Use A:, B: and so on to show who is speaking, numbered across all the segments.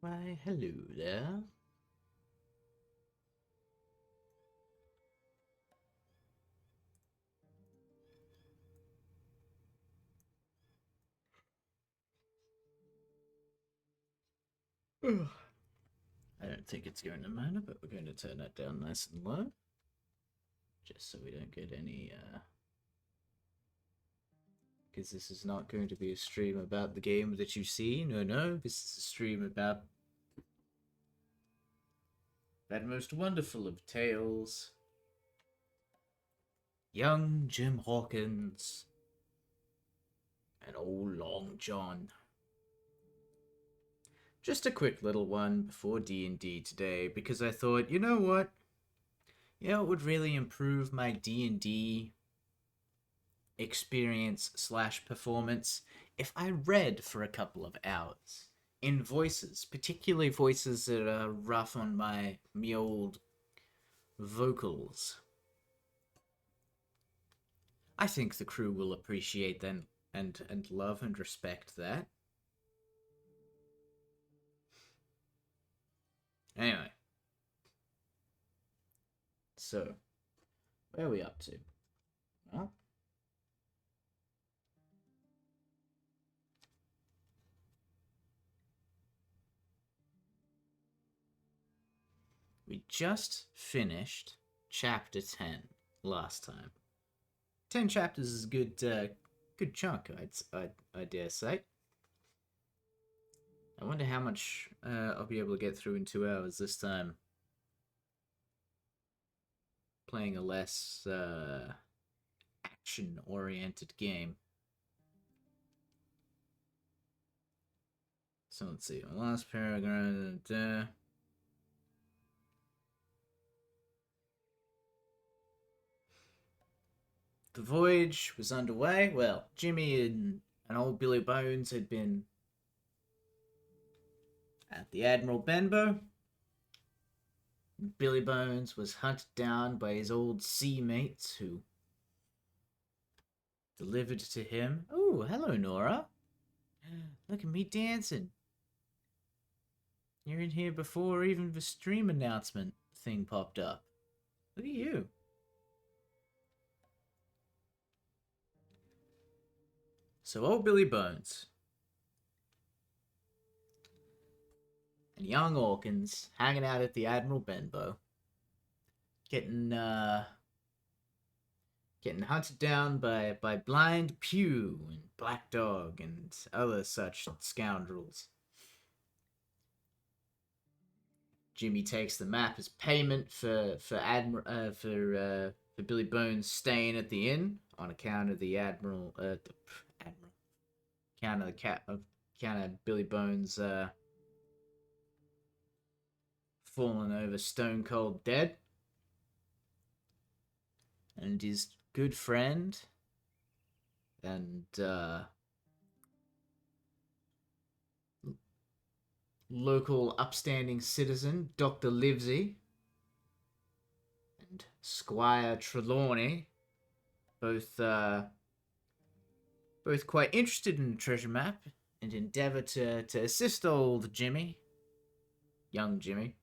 A: Why, hello there. Ugh. I don't think it's going to matter, but we're going to turn that down nice and low. Just so we don't get any, because this is not going to be a stream about the game that you see. No, this is a stream about that most wonderful of tales. Young Jim Hawkins and old Long John. Just a quick little one before D&D today, because I thought, you know what? It would really improve my D&D experience slash performance if I read for a couple of hours in voices, particularly voices that are rough on me old vocals. I think the crew will appreciate that and love and respect that. Anyway, so where are we up to? Well, we just finished chapter 10 last time. 10 chapters is a good chunk, I dare say. I wonder how much I'll be able to get through in 2 hours this time. Playing a less action-oriented game. So let's see. Last paragraph. The voyage was underway. Well, Jimmy and old Billy Bones had been at the Admiral Benbow. Billy Bones was hunted down by his old sea mates who delivered to him. Oh, hello, Nora. Look at me dancing. You're in here before even the stream announcement thing popped up. Look at you. So old Billy Bones and young Hawkins hanging out at the Admiral Benbow, getting hunted down by Blind Pew and Black Dog and other such scoundrels. Jimmy takes the map as payment for Billy Bones staying at the inn on account of the Admiral account of Billy Bones falling over stone cold dead, and his good friend and local upstanding citizen Dr. Livesey and Squire Trelawney, both quite interested in the treasure map and endeavor to assist old Jimmy, young Jimmy,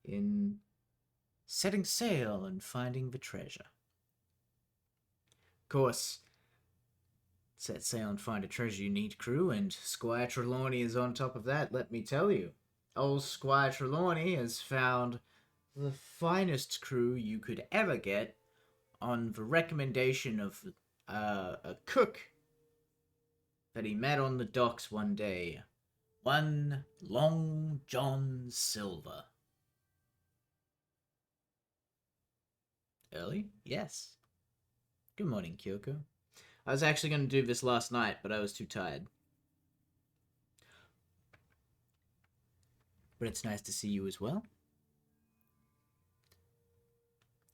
A: in setting sail and finding the treasure. Of course, set sail and find a treasure you need crew, and Squire Trelawney is on top of that, let me tell you. Old Squire Trelawney has found the finest crew you could ever get on the recommendation of a cook that he met on the docks one day. One Long John Silver. Early? Yes. Good morning, Kyoko. I was actually going to do this last night, but I was too tired. But it's nice to see you as well.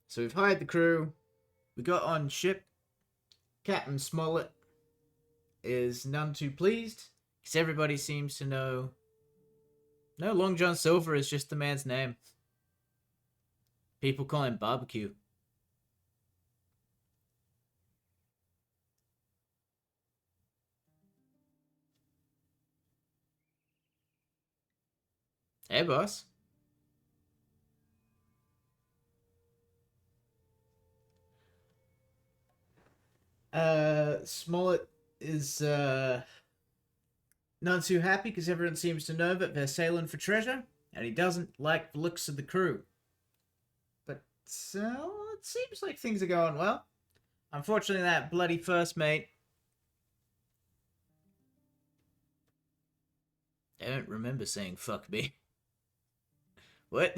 A: So we've hired the crew. We got on ship. Captain Smollett is none too pleased, because everybody seems to know. No, Long John Silver is just the man's name. People call him Barbecue. Hey, boss. Smollett is, not too happy because everyone seems to know that they're sailing for treasure, and he doesn't like the looks of the crew. But, it seems like things are going well. Unfortunately, that bloody first mate. I don't remember saying fuck me. What?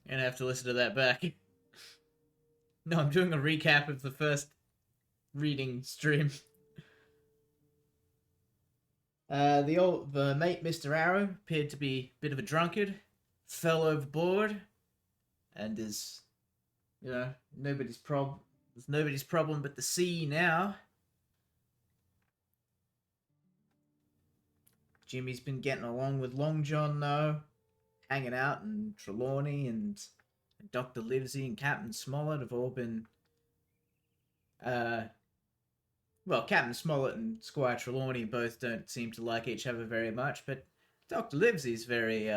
A: Gonna have to listen to that back. No, I'm doing a recap of the first reading stream. The mate, Mr. Arrow, appeared to be a bit of a drunkard, fell overboard, and is, nobody's problem. It's nobody's problem but the sea now. Jimmy's been getting along with Long John though, hanging out, and Trelawney and Dr. Livesey and Captain Smollett have all been, uh, well, Captain Smollett and Squire Trelawney both don't seem to like each other very much, but Dr. Livesey's very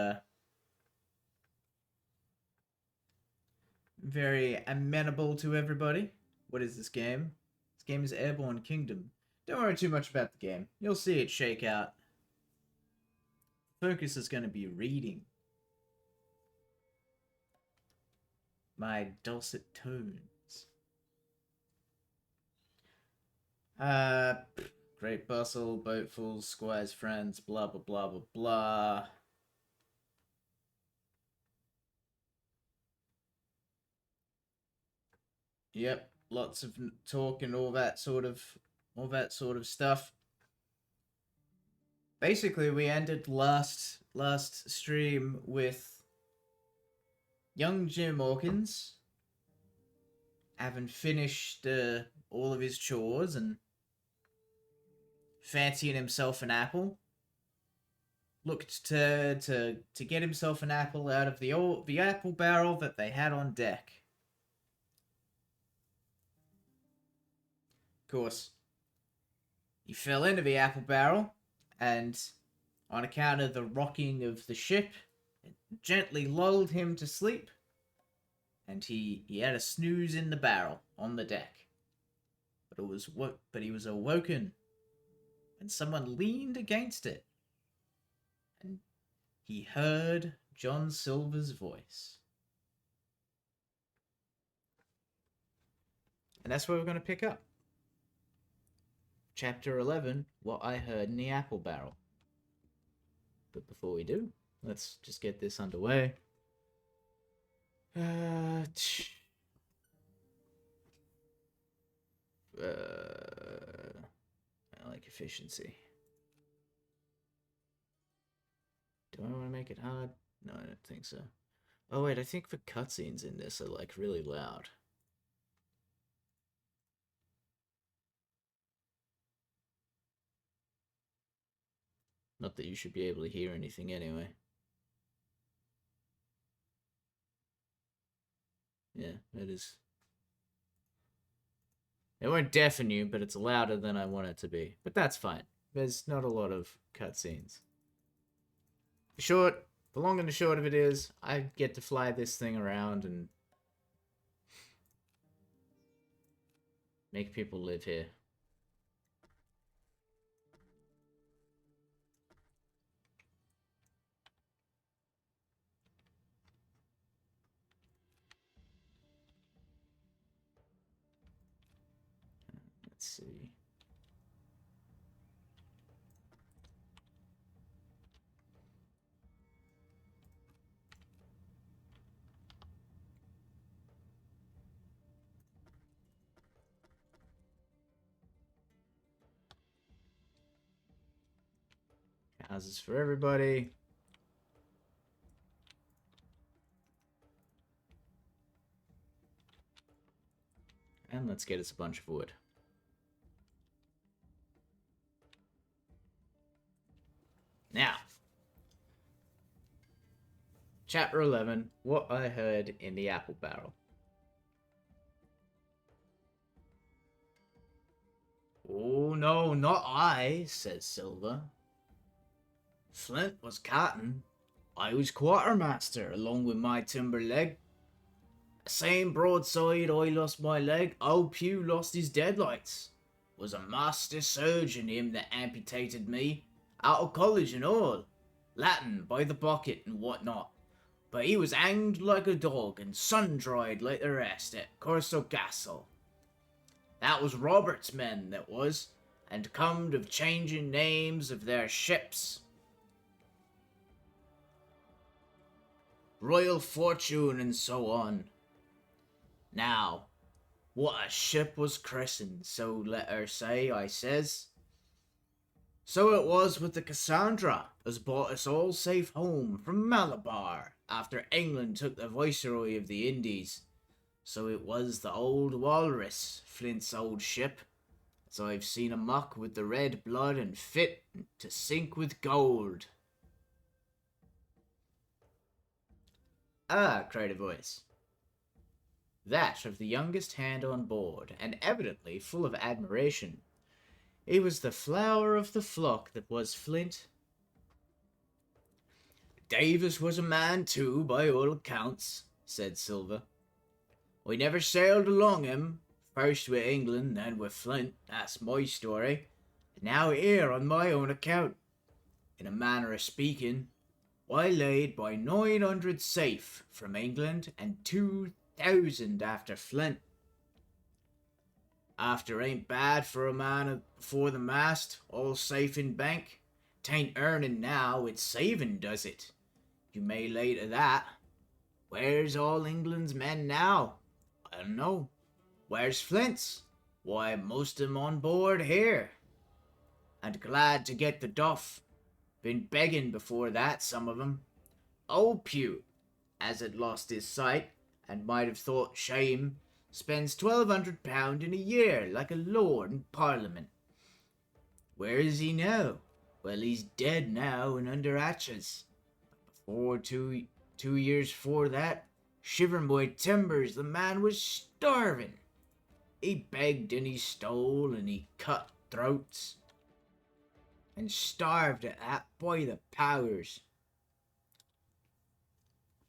A: amenable to everybody. What is this game? This game is Airborne Kingdom. Don't worry too much about the game. You'll see it shake out. Focus is going to be reading. My dulcet tones. Great bustle, boatfuls, squire's friends, blah blah blah blah blah. Yep, lots of talk and all that sort of stuff. Basically, we ended last stream with young Jim Hawkins having finished all of his chores and fancying himself an apple. Looked to get himself an apple out of the apple barrel that they had on deck. Of course, he fell into the apple barrel, and on account of the rocking of the ship, it gently lulled him to sleep, and he had a snooze in the barrel on the deck. But he was awoken, and someone leaned against it, and he heard John Silver's voice. And that's where we're going to pick up. Chapter 11, What I Heard in the Apple Barrel. But before we do, let's just get this underway. I like efficiency. Do I want to make it hard? No, I don't think so. Oh wait, I think the cutscenes in this are like really loud. Not that you should be able to hear anything anyway. Yeah, it is. It won't deafen you, but it's louder than I want it to be. But that's fine. There's not a lot of cutscenes. The long and the short of it is, I get to fly this thing around and make people live here. Let's see. Houses for everybody. And let's get us a bunch of wood. Now, Chapter 11, What I Heard in the Apple Barrel. Oh, no, not I, says Silver. Flint was captain. I was quartermaster, along with my timber leg. Same broadside I lost my leg, old Pew lost his deadlights. Was a master surgeon him that amputated me, out of college and all. Latin by the bucket and what not. But he was hanged like a dog and sun-dried like the rest at Corso Castle. That was Robert's men, that was, and comed of changing names of their ships. Royal Fortune and so on. Now, what a ship was christened, so let her say, I says. So it was with the Cassandra, as brought us all safe home from Malabar, after England took the viceroy of the Indies. So it was the old Walrus, Flint's old ship, as I've seen amuck with the red blood and fit to sink with gold. Ah, cried a voice. That of the youngest hand on board, and evidently full of admiration. It was the flower of the flock that was Flint. Davis was a man too, by all accounts, said Silver. I never sailed along him, first with England, then with Flint, that's my story, and now here on my own account. In a manner of speaking, I laid by 900 safe from England and 2,000 after Flint. After ain't bad for a man before the mast, all safe in bank. 'Tain't earning now, it's saving does it. You may lay to that. Where's all England's men now? I don't know. Where's Flint's? Why, most of 'em on board here. And glad to get the duff. Been begging before that, some of 'em. Old Pew, as had lost his sight, and might have thought shame, spends £1,200 in a year like a lord in Parliament. Where is he now? Well, he's dead now and under hatches. Before two years before that, shiver my timbers, the man was starving. He begged and he stole and he cut throats. And starved at that, by the powers.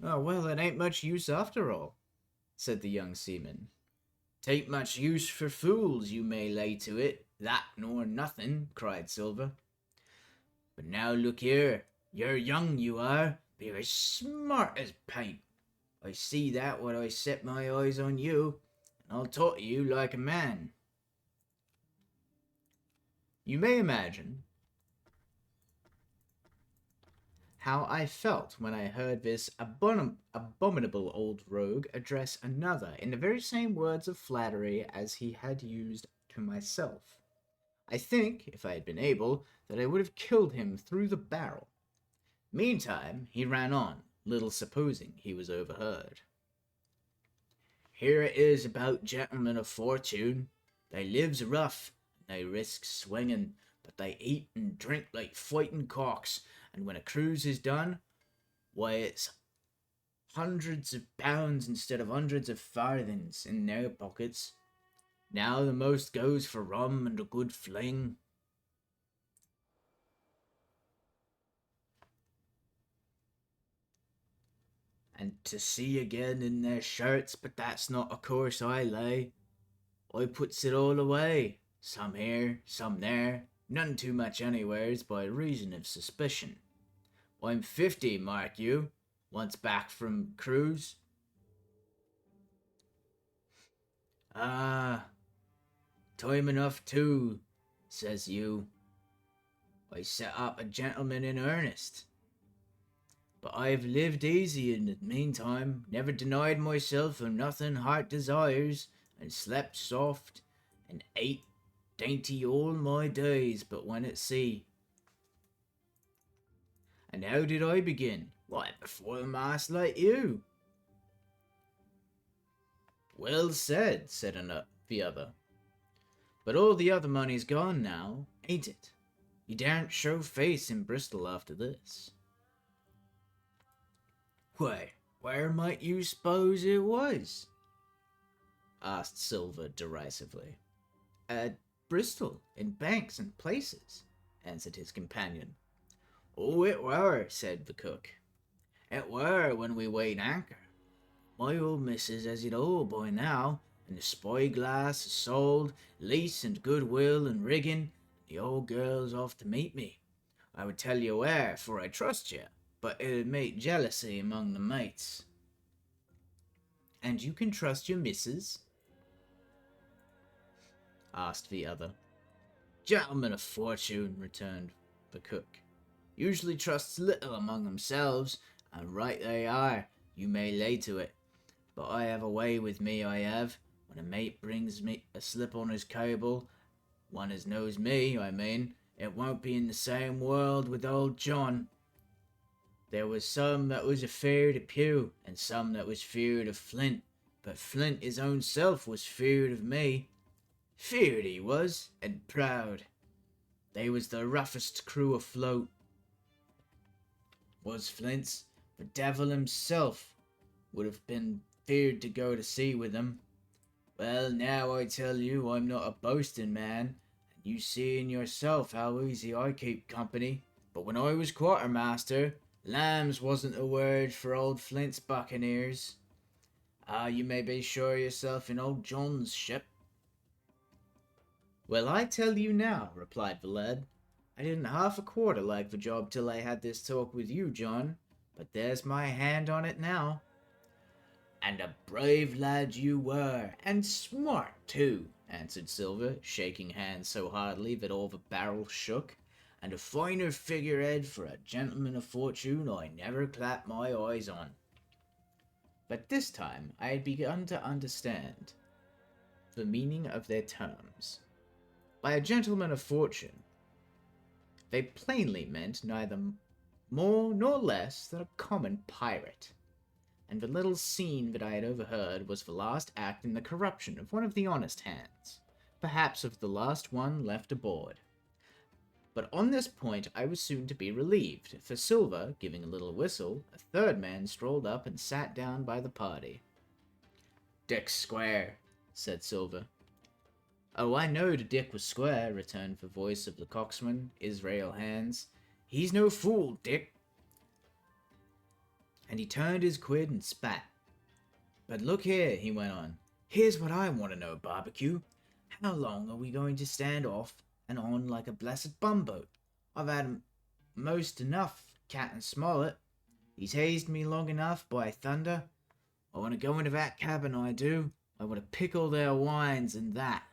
A: Oh, well, it ain't much use after all, said the young seaman. 'Tain't much use for fools, you may lay to it, that nor nothing, cried Silver. But now look here, you're young, you are, but you're as smart as paint. I see that when I set my eyes on you, and I'll talk to you like a man. You may imagine how I felt when I heard this abominable old rogue address another in the very same words of flattery as he had used to myself. I think, if I had been able, that I would have killed him through the barrel. Meantime, he ran on, little supposing he was overheard. Here it is about gentlemen of fortune. They lives rough, and they risks swinging, but they eat and drink like fighting cocks, and when a cruise is done, why, it's hundreds of pounds instead of hundreds of farthings in their pockets. Now the most goes for rum and a good fling. And to sea again in their shirts, but that's not a course I lay. I puts it all away, some here, some there, none too much anywheres by reason of suspicion. I'm 50, mark you, once back from cruise. Ah, time enough too, says you. I set up a gentleman in earnest. But I've lived easy in the meantime, never denied myself of nothing heart desires, and slept soft, and ate dainty all my days but when at sea. And how did I begin? Why, before the mast like you. Well said, said the other. But all the other money's gone now, ain't it? You daren't show face in Bristol after this. Why, where might you suppose it was? Asked Silver derisively. Bristol, in banks and places, answered his companion. Oh, it were, said the cook. It were when we weighed anchor. My old missus has it all by now, and the spyglass is sold, lease and goodwill and rigging. The old girl's off to meet me. I would tell you where, for I trust you, but it'd make jealousy among the mates. And you can trust your missus? Asked the other. Gentlemen of fortune, returned the cook, usually trusts little among themselves, and right they are, you may lay to it. But I have a way with me, I have. When a mate brings me a slip on his cable, one as knows me, I mean, it won't be in the same world with old John. There was some that was afeard of Pew, and some that was feared of Flint, but Flint his own self was feared of me. Feared he was, and proud. They was the roughest crew afloat. Was Flint's. The devil himself would have been feared to go to sea with them. Well, now I tell you I'm not a boasting man, and you see in yourself how easy I keep company. But when I was quartermaster, lambs wasn't a word for old Flint's buccaneers. You may be sure yourself in old John's ship. Well, I tell you now, replied the lad, I didn't half a quarter like the job till I had this talk with you, John, but there's my hand on it now. And a brave lad you were, and smart too, answered Silver, shaking hands so heartily that all the barrel shook, and a finer figurehead for a gentleman of fortune I never clapped my eyes on. But this time I had begun to understand the meaning of their terms. By a gentleman of fortune, they plainly meant neither more nor less than a common pirate, and the little scene that I had overheard was the last act in the corruption of one of the honest hands, perhaps of the last one left aboard. But on this point I was soon to be relieved, for Silver, giving a little whistle, a third man strolled up and sat down by the party. "Dick's square," said Silver. "Oh, I knowed Dick was square," returned the voice of the coxswain, Israel Hands. "He's no fool, Dick." And he turned his quid and spat. "But look here," he went on. "Here's what I want to know, Barbecue. How long are we going to stand off and on like a blessed bumboat? I've had most enough, Captain Smollett. He's hazed me long enough, by thunder. I want to go into that cabin, I do. I want to pickle their wines and that."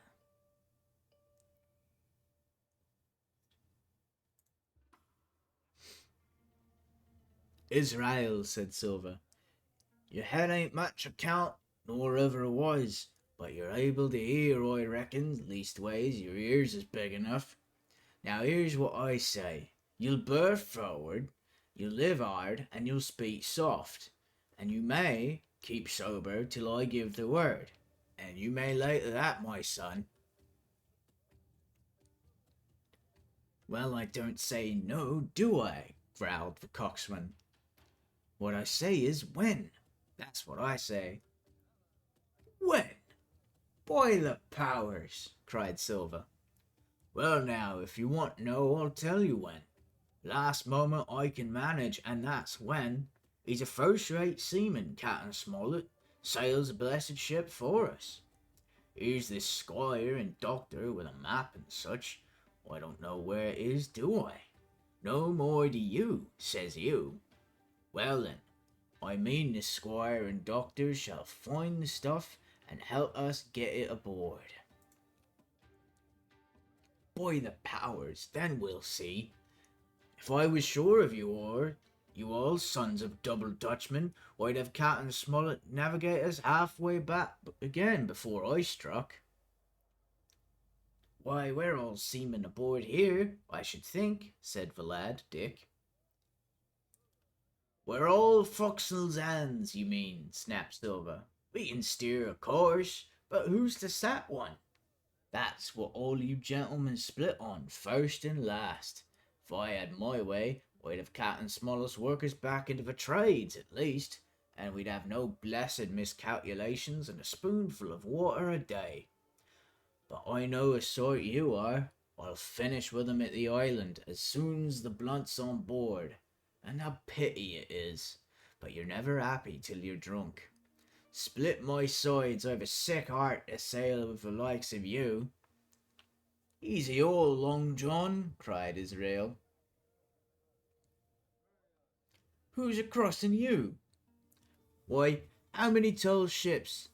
A: "Israel," said Silver, "your head ain't much account, nor ever was, but you're able to hear, I reckon, leastways your ears is big enough. Now here's what I say. You'll burr forward, you'll live hard, and you'll speak soft, and you may keep sober till I give the word, and you may lay to that, my son." "Well, I don't say no, do I?" growled the coxswain. "What I say is when. That's what I say." "When? By the powers!" cried Silver. "Well now, if you want to know, I'll tell you when. Last moment I can manage, and that's when. He's a first-rate seaman, Captain Smollett, sails a blessed ship for us. Here's this squire and doctor with a map and such. I don't know where it is, do I? No more do you, says you. Well then, I mean this squire and doctor shall find the stuff and help us get it aboard." "By the powers, then we'll see. If I was sure of you all sons of double Dutchmen, I'd have Captain Smollett navigate us halfway back again before I struck." "Why, we're all seamen aboard here, I should think," said the lad, Dick. "We're all fo'c'sle's hands, you mean," snapped Silver. "We can steer a course, but who's to set one? That's what all you gentlemen split on, first and last. If I had my way, I'd have Captain Smollett's workers back into the trades, at least, and we'd have no blessed miscalculations and a spoonful of water a day. but I know a sort you are. I'll finish with 'em at the island as soon's the blunt's on board. And a pity it is, but you're never happy till you're drunk. Split my sides, I've a sick heart to sail with the likes of you. Easy all, Long John, cried Israel. Who's a crossin' you? Why, how many tall ships,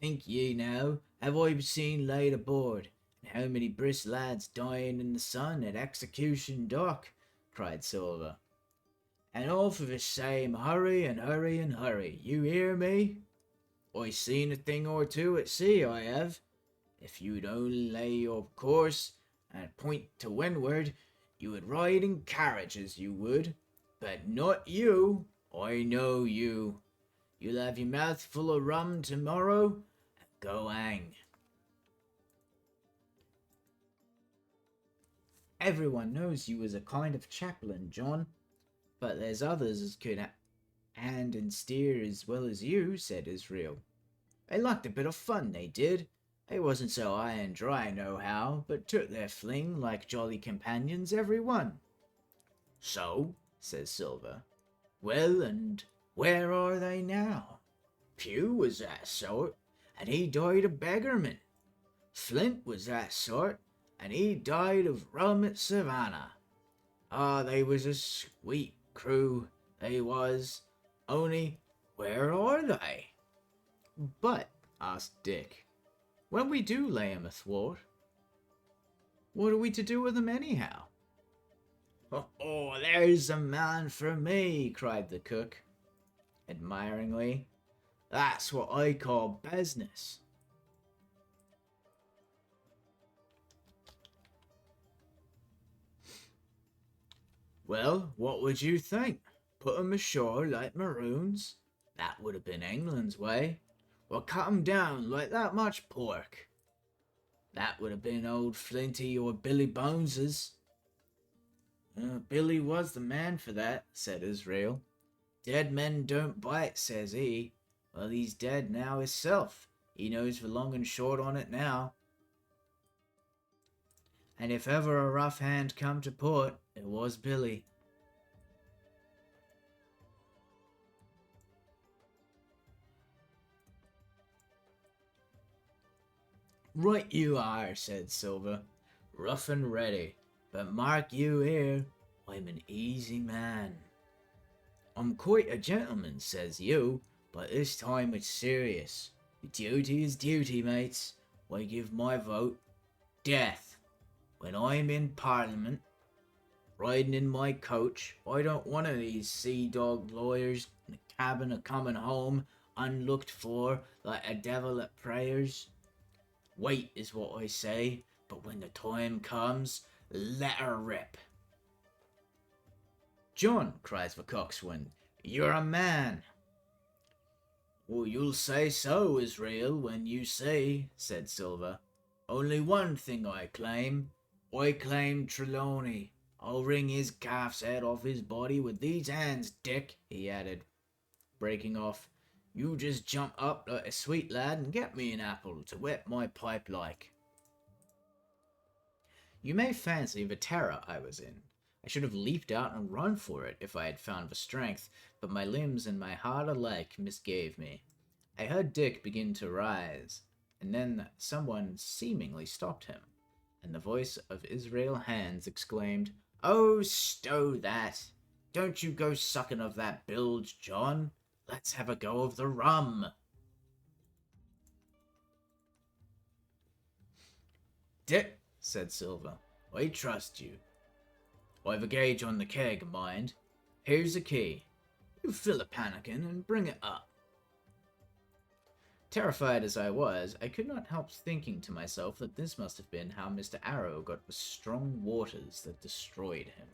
A: think ye now, have I seen laid aboard, and how many brisk lads dying in the sun at Execution Dock? Cried Silver. And all for the same hurry and hurry and hurry, you hear me? I seen a thing or two at sea, I have. If you'd only lay your course and point to windward, you would ride in carriages, you would. But not you, I know you. You'll have your mouth full of rum tomorrow, and go hang. Everyone knows you as a kind of chaplain, John, but there's others as could hand and steer as well as you, said Israel. They liked a bit of fun, they did. They wasn't so high and dry nohow, but took their fling like jolly companions, every one. So, says Silver. Well, and where are they now? Pugh was that sort, and he died a beggarman. Flint was that sort, and he died of rum at Savannah. Ah, they was a sweet crew, they was. Only, where are they? But, asked Dick, when we do lay 'em athwart, what are we to do with 'em anyhow? Oh, there's a man for me, cried the cook, admiringly. That's what I call business. Well, what would you think? Put 'em ashore like maroons? That would have been England's way. Or cut 'em down like that much pork? That would have been old Flinty or Billy Bones's. Billy was the man for that, said Israel. Dead men don't bite, says he. Well, he's dead now hisself. He knows the long and short on it now. And if ever a rough hand come to port, it was Billy. Right you are, said Silver, rough and ready. But mark you here, I'm an easy man. I'm quite a gentleman, says you, but this time it's serious. Duty is duty, mates. I give my vote. Death. When I'm in Parliament, riding in my coach, I don't want of these sea-dog lawyers in the cabin a-coming home unlooked for like a devil at prayers. Wait is what I say, but when the time comes, let her rip. John, cries the coxswain, you're a man. Well, you'll say so, Israel, when you see, said Silver. Only one thing I claim. I claim Trelawney. I'll wring his calf's head off his body with these hands, Dick, he added, breaking off. You just jump up like a sweet lad and get me an apple to wet my pipe like. You may fancy the terror I was in. I should have leaped out and run for it if I had found the strength, but my limbs and my heart alike misgave me. I heard Dick begin to rise, and then someone seemingly stopped him, and the voice of Israel Hands exclaimed, Oh, stow that! Don't you go sucking of that bilge, John. Let's have a go of the rum. Dick, said Silver, I trust you. I've a gauge on the keg, mind. Here's the key. You fill a pannikin and bring it up. Terrified as I was, I could not help thinking to myself that this must have been how Mr. Arrow got the strong waters that destroyed him.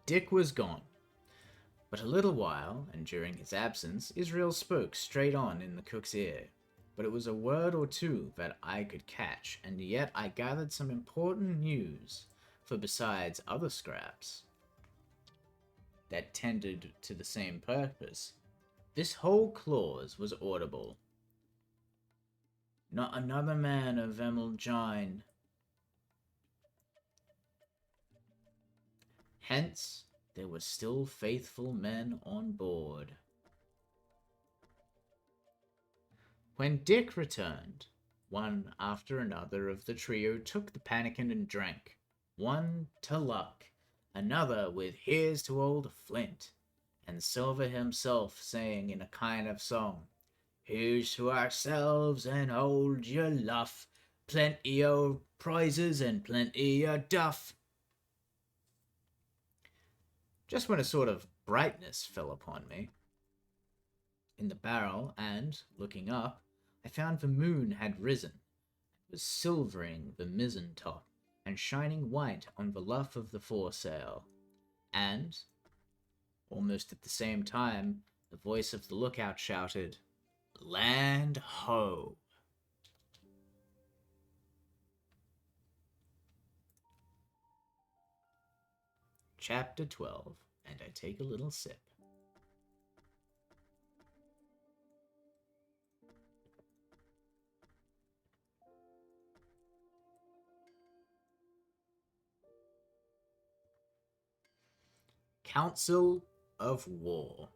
A: Dick was gone. But a little while, and during his absence, Israel spoke straight on in the cook's ear. But it was a word or two that I could catch, and yet I gathered some important news, for besides other scraps, that tended to the same purpose. This whole clause was audible. Not another man of Emeljine. Hence, there were still faithful men on board. When Dick returned, one after another of the trio took the pannikin and drank. One to luck, another with "Here's to old Flint," and Silver himself saying in a kind of song, "Here's to ourselves and hold your luff, plenty o' prizes and plenty o' duff." Just when a sort of brightness fell upon me in the barrel, and, looking up, I found the moon had risen, and was silvering the mizzen top, and shining white on the luff of the foresail, and, almost at the same time, the voice of the lookout shouted, "Land ho!" Chapter 12, and I take a little sip. Council of War.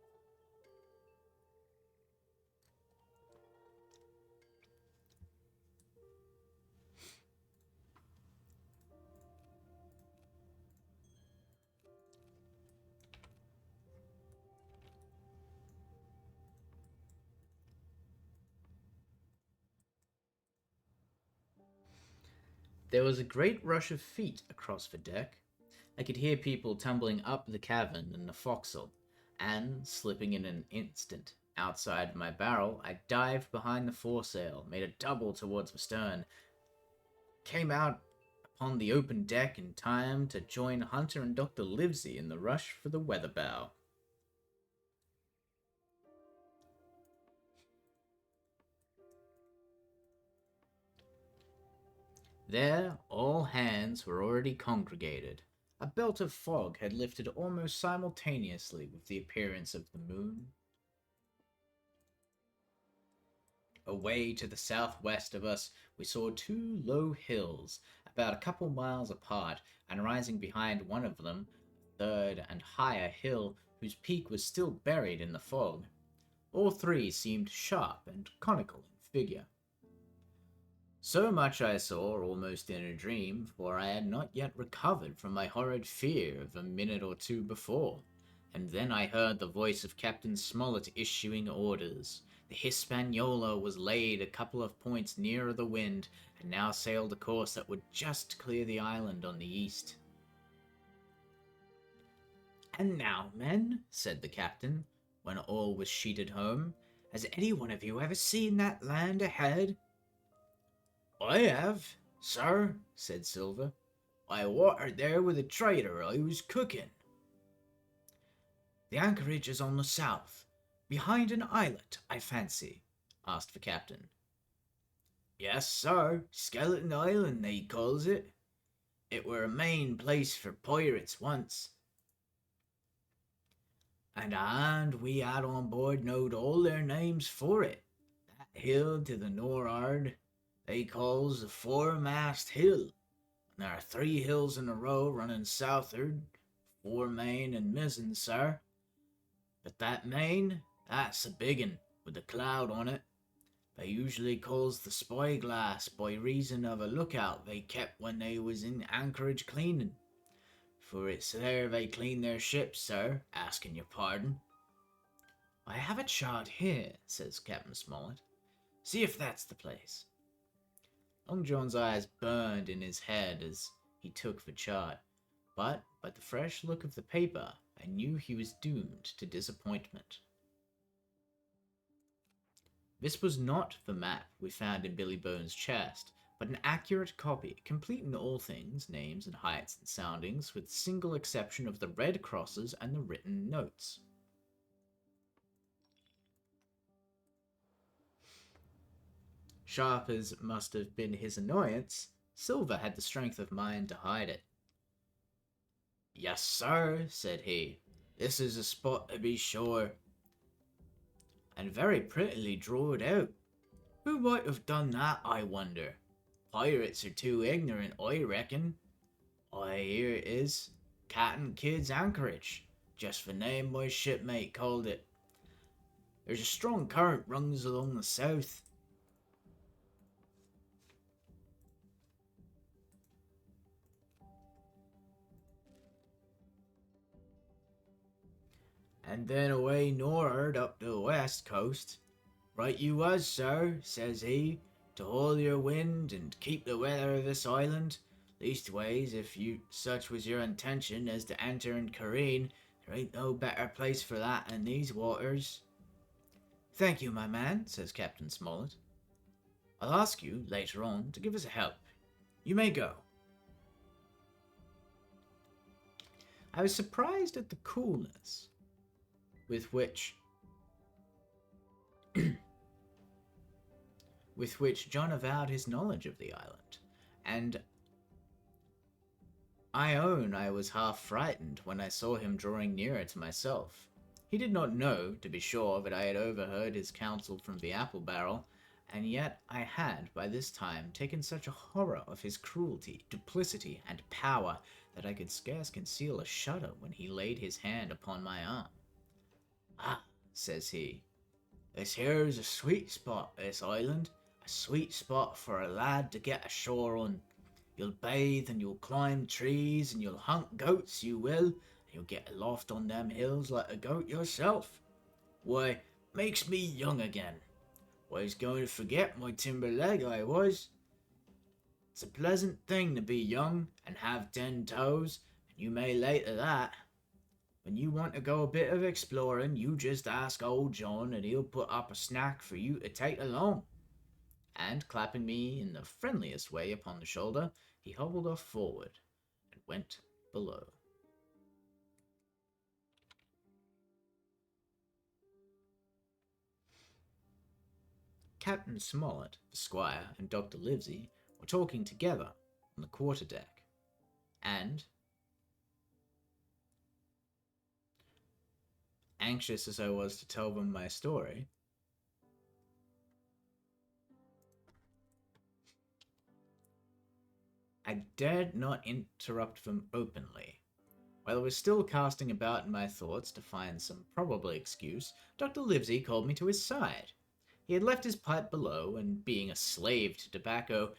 A: There was a great rush of feet across the deck. I could hear people tumbling up the cabin and the forecastle, and, slipping in an instant outside my barrel, I dived behind the foresail, made a double towards the stern, came out upon the open deck in time to join Hunter and Dr. Livesey in the rush for the weather bow. There, all hands were already congregated. A belt of fog had lifted almost simultaneously with the appearance of the moon. Away to the southwest of us, we saw two low hills, about a couple miles apart, and rising behind one of them, a third and higher hill whose peak was still buried in the fog. All three seemed sharp and conical in figure. So much I saw almost in a dream, for I had not yet recovered from my horrid fear of a minute or two before, and then I heard the voice of Captain Smollett issuing orders. The Hispaniola was laid a couple of points nearer the wind, and now sailed a course that would just clear the island on the east. "And now, men," said the captain, when all was sheeted home, "has any one of you ever seen that land ahead?" "I have, sir," said Silver. "I watered there with a trader I was cooking." "The anchorage is on the south, behind an islet, I fancy?" asked the captain. "Yes, sir, Skeleton Island they calls it. It were a main place for pirates once. And a hand we had on board knowed all their names for it. That hill to the nor'ard they calls the Foremast Hill, and there are 3 hills in a row running south'ard, foremain and mizzen, sir. But that main, that's a big un, with a cloud on it. They usually calls the Spyglass by reason of a lookout they kept when they was in anchorage cleaning. For it's there they clean their ships, sir, asking your pardon." "I have a chart here," says Captain Smollett. "See if that's the place." Long John's eyes burned in his head as he took the chart, but by the fresh look of the paper, I knew he was doomed to disappointment. This was not the map we found in Billy Bones' chest, but an accurate copy, complete in all things, names and heights and soundings, with the single exception of the red crosses and the written notes. Sharp as must have been his annoyance, Silver had the strength of mind to hide it. "Yes, sir," said he. This is a spot to be sure, and very prettily drawed out. Who might have done that, I wonder? Pirates are too ignorant, I reckon. Why, here it is. Captain Kidd's Anchorage. Just the name my shipmate called it. There's a strong current runs along the south. And then away nor'ard up the west coast. Right you was, sir, says he, to haul your wind and keep the weather of this island. Leastways, if you such was your intention as to enter and careen, there ain't no better place for that than these waters. Thank you, my man, says Captain Smollett. I'll ask you, later on, to give us a help. You may go. I was surprised at the coolness with which John avowed his knowledge of the island, and I own I was half frightened when I saw him drawing nearer to myself. He did not know, to be sure, that I had overheard his counsel from the apple barrel, and yet I had by this time taken such a horror of his cruelty, duplicity, and power that I could scarce conceal a shudder when he laid his hand upon my arm. Ah, says he, this here is a sweet spot, this island, a sweet spot for a lad to get ashore on. You'll bathe and you'll climb trees and you'll hunt goats, you will, and you'll get aloft on them hills like a goat yourself. Why, makes me young again. I was going to forget my timber leg, I was. It's a pleasant thing to be young and have 10 toes, and you may lay to that. When you want to go a bit of exploring, you just ask old John and he'll put up a snack for you to take along. And clapping me in the friendliest way upon the shoulder, he hobbled off forward and went below. Captain Smollett, the squire, and Dr. Livesey were talking together on the quarter-deck, and, anxious as I was to tell them my story, I dared not interrupt them openly. While I was still casting about in my thoughts to find some probable excuse, Dr. Livesey called me to his side. He had left his pipe below, and being a slave to tobacco,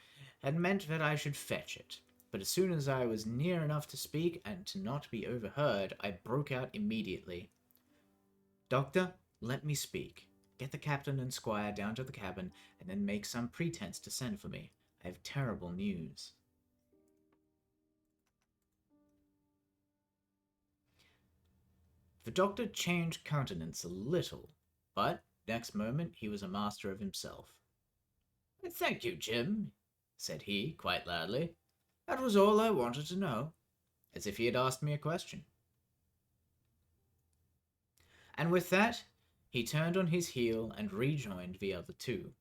A: had meant that I should fetch it. But as soon as I was near enough to speak and to not be overheard, I broke out immediately. Doctor, let me speak. Get the captain and squire down to the cabin, and then make some pretense to send for me. I have terrible news. The doctor changed countenance a little, but next moment he was a master of himself. Thank you, Jim, said he, quite loudly. That was all I wanted to know, as if he had asked me a question. And with that, he turned on his heel and rejoined the other two.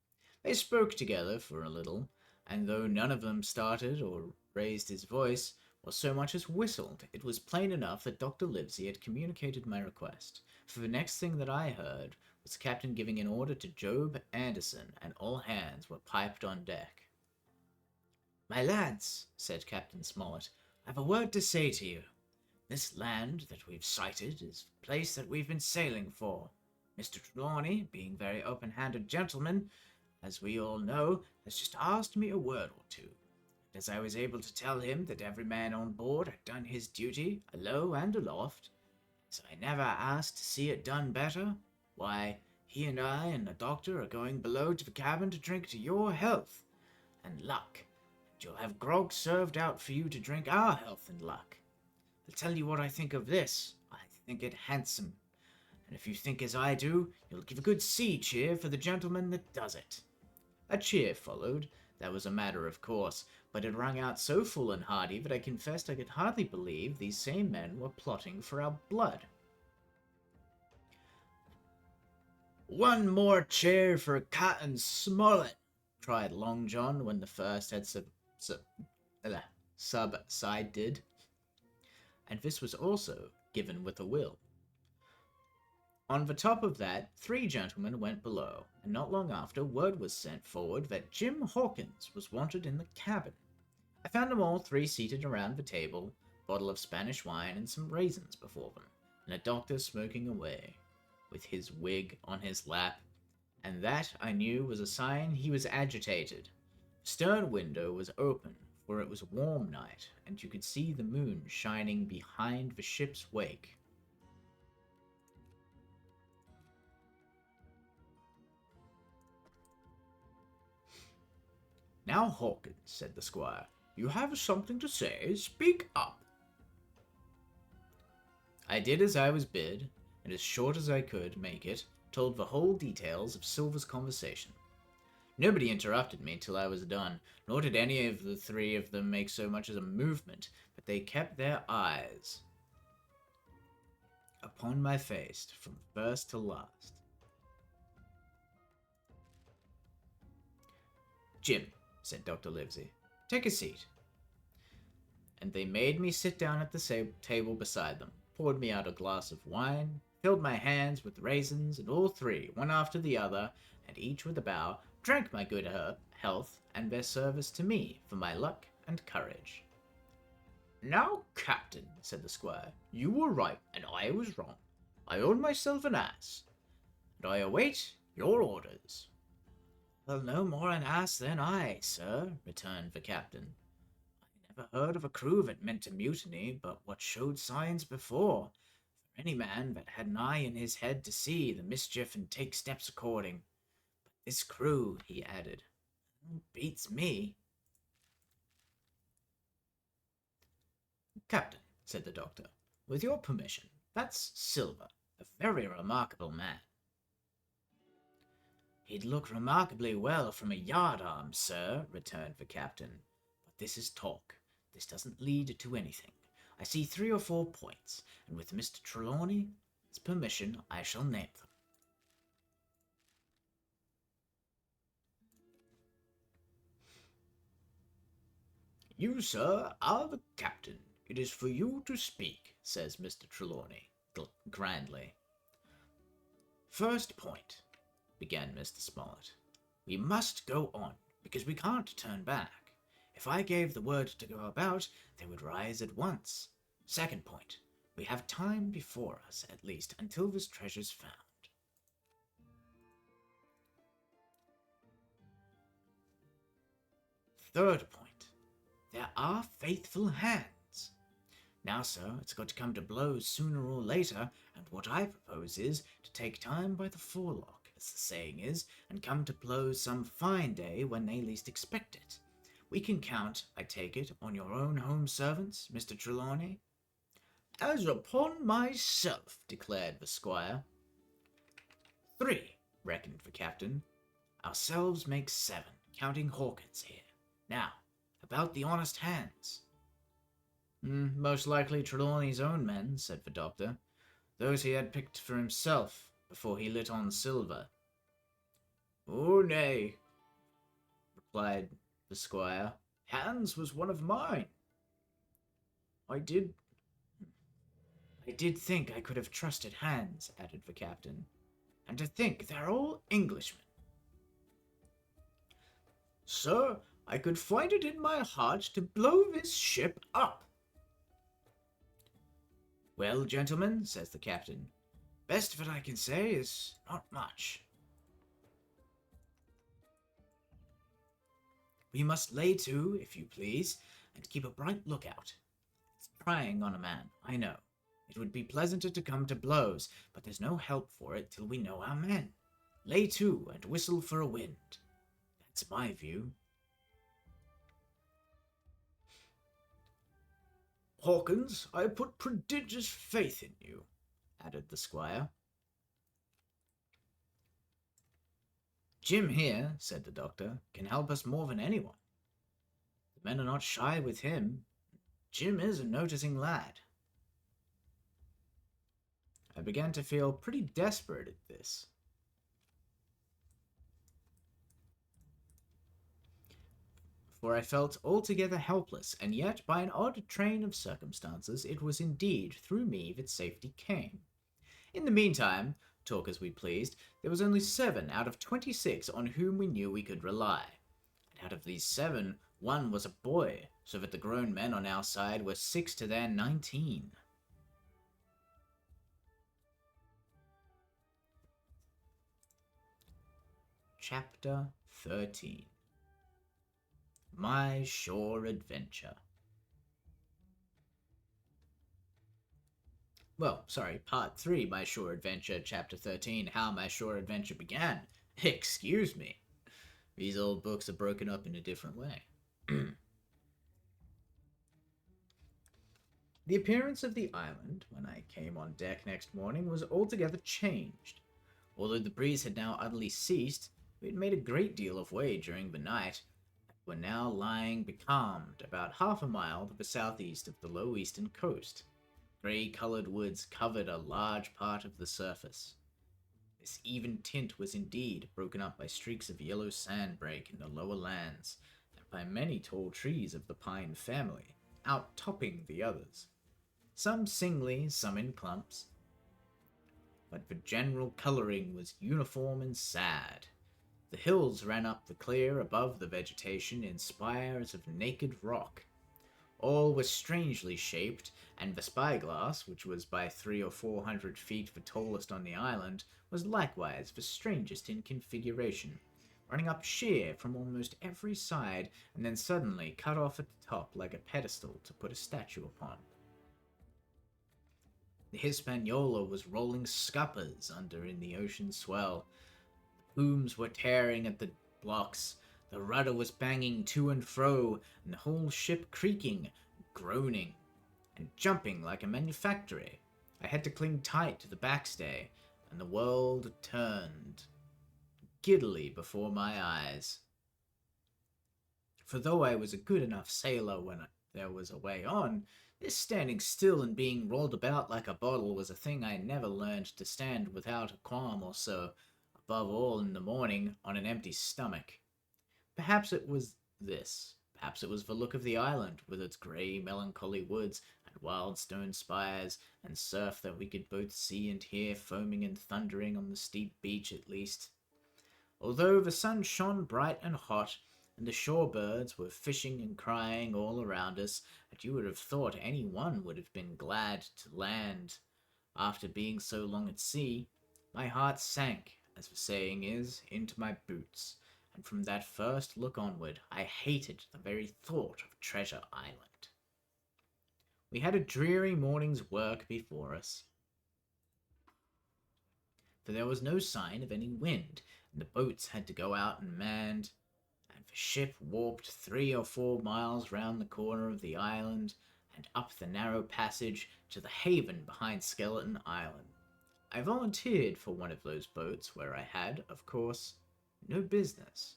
A: They spoke together for a little, and though none of them started or raised his voice, or so much as whistled, it was plain enough that Dr. Livesey had communicated my request, for the next thing that I heard was the captain giving an order to Job Anderson, and all hands were piped on deck. My lads, said Captain Smollett, I've a word to say to you. This land that we've sighted is the place that we've been sailing for. Mr. Trelawney, being very open-handed gentleman, as we all know, has just asked me a word or two. As I was able to tell him that every man on board had done his duty, alow and aloft, so I never asked to see it done better, why, he and I and the doctor are going below to the cabin to drink to your health and luck, and you'll have grog served out for you to drink our health and luck. I'll tell you what I think of this. I think it handsome, and if you think as I do, you'll give a good sea cheer for the gentleman that does it. A cheer followed. That was a matter of course, but it rang out so full and hearty that I confessed I could hardly believe these same men were plotting for our blood. One more cheer for Captain Smollett, cried Long John when the first had subsided, and this was also given with a will. On the top of that, 3 gentlemen went below, and not long after, word was sent forward that Jim Hawkins was wanted in the cabin. I found them all 3 seated around the table, a bottle of Spanish wine and some raisins before them, and a doctor smoking away, with his wig on his lap, and that, I knew, was a sign he was agitated. The stern window was open, for it was a warm night, and you could see the moon shining behind the ship's wake. "Now, Hawkins," said the squire, "you have something to say. Speak up." I did as I was bid, and as short as I could make it, told the whole details of Silver's conversation. Nobody interrupted me till I was done, nor did any of the 3 of them make so much as a movement, but they kept their eyes upon my face from first to last. "Jim," said Dr. Livesey, "take a seat." And they made me sit down at the table beside them, poured me out a glass of wine, filled my hands with raisins, and all 3, one after the other, and each with a bow, drank my good health and their service to me for my luck and courage. "Now, Captain," said the squire, "you were right and I was wrong. I own myself an ass, and I await your orders." "Well, no more an ass than I, sir," returned the captain. "I never heard of a crew that meant to mutiny but what showed signs before, for any man that had an eye in his head to see the mischief and take steps according. But this crew," he added, "beats me." "Captain," said the doctor, "with your permission, that's Silver, a very remarkable man." "He'd look remarkably well from a yardarm, sir," returned the captain. "But this is talk. This doesn't lead to anything. I see 3 or 4 points, and with Mr. Trelawney's permission I shall name them." "You, sir, are the captain. It is for you to speak," says Mr. Trelawney, grandly. "First point," began Mr. Smollett. "We must go on, because we can't turn back. If I gave the word to go about, they would rise at once. Second point, we have time before us, at least, until this treasure's found." Third point, there are faithful hands. Now, sir, it's got to come to blows sooner or later, and what I propose is to take time by the forelock, as the saying is, and come to blows some fine day when they least expect it. We can count, I take it, on your own home servants, Mr. Trelawney?" "As upon myself," declared the squire. "3," reckoned the captain. "Ourselves make 7, counting Hawkins here. Now, about the honest hands." "Most likely Trelawney's own men," said the doctor. "Those he had picked for himself before he lit on Silver." "Oh, nay," replied the squire. "Hans was one of mine. I did think I could have trusted Hans," added the captain. "And to think they're all Englishmen." "Sir, I could find it in my heart to blow this ship up." "Well, gentlemen," says the captain, "best that I can say is not much. We must lay to, if you please, and keep a bright lookout. It's trying on a man, I know. It would be pleasanter to come to blows, but there's no help for it till we know our men. Lay to and whistle for a wind. That's my view." "Hawkins, I put prodigious faith in you," added the squire. "Jim here," said the doctor, "can help us more than anyone. The men are not shy with him. Jim is a noticing lad." I began to feel pretty desperate at this. For I felt altogether helpless, and yet, by an odd train of circumstances, it was indeed through me that safety came. In the meantime, talk as we pleased, there was only 7 out of 26 on whom we knew we could rely. And out of these 7, one was a boy, so that the grown men on our side were 6 to their 19. Chapter 13. My Shore Adventure. Well, sorry, Part 3, My Shore Adventure, Chapter 13, How My Shore Adventure Began. Excuse me. These old books are broken up in a different way. The appearance of the island, when I came on deck next morning, was altogether changed. Although the breeze had now utterly ceased, we had made a great deal of way during the night, and were now lying becalmed about half a mile to the southeast of the low eastern coast. Grey-coloured woods covered a large part of the surface. This even tint was indeed broken up by streaks of yellow sandbreak in the lower lands, and by many tall trees of the pine family, out-topping the others. Some singly, some in clumps. But the general colouring was uniform and sad. The hills ran up the clear above the vegetation in spires of naked rock. All were strangely shaped, and the spyglass, which was by 300 or 400 feet the tallest on the island, was likewise the strangest in configuration, running up sheer from almost every side, and then suddenly cut off at the top like a pedestal to put a statue upon. The Hispaniola was rolling scuppers under in the ocean swell. The booms were tearing at the blocks, the rudder was banging to and fro, and the whole ship creaking, groaning, and jumping like a manufactory. I had to cling tight to the backstay, and the world turned giddily before my eyes. For though I was a good enough sailor when there was a way on, this standing still and being rolled about like a bottle was a thing I never learned to stand without a qualm or so, above all in the morning on an empty stomach. Perhaps it was this. Perhaps it was the look of the island, with its grey, melancholy woods, and wild stone spires, and surf that we could both see and hear foaming and thundering on the steep beach at least. Although the sun shone bright and hot, and the shore birds were fishing and crying all around us, and you would have thought any one would have been glad to land after being so long at sea, my heart sank, as the saying is, into my boots, and from that first look onward I hated the very thought of Treasure Island. We had a dreary morning's work before us, for there was no sign of any wind, and the boats had to go out and manned, and the ship warped 3 or 4 miles round the corner of the island, and up the narrow passage to the haven behind Skeleton Island. I volunteered for one of those boats where I had, of course, no business.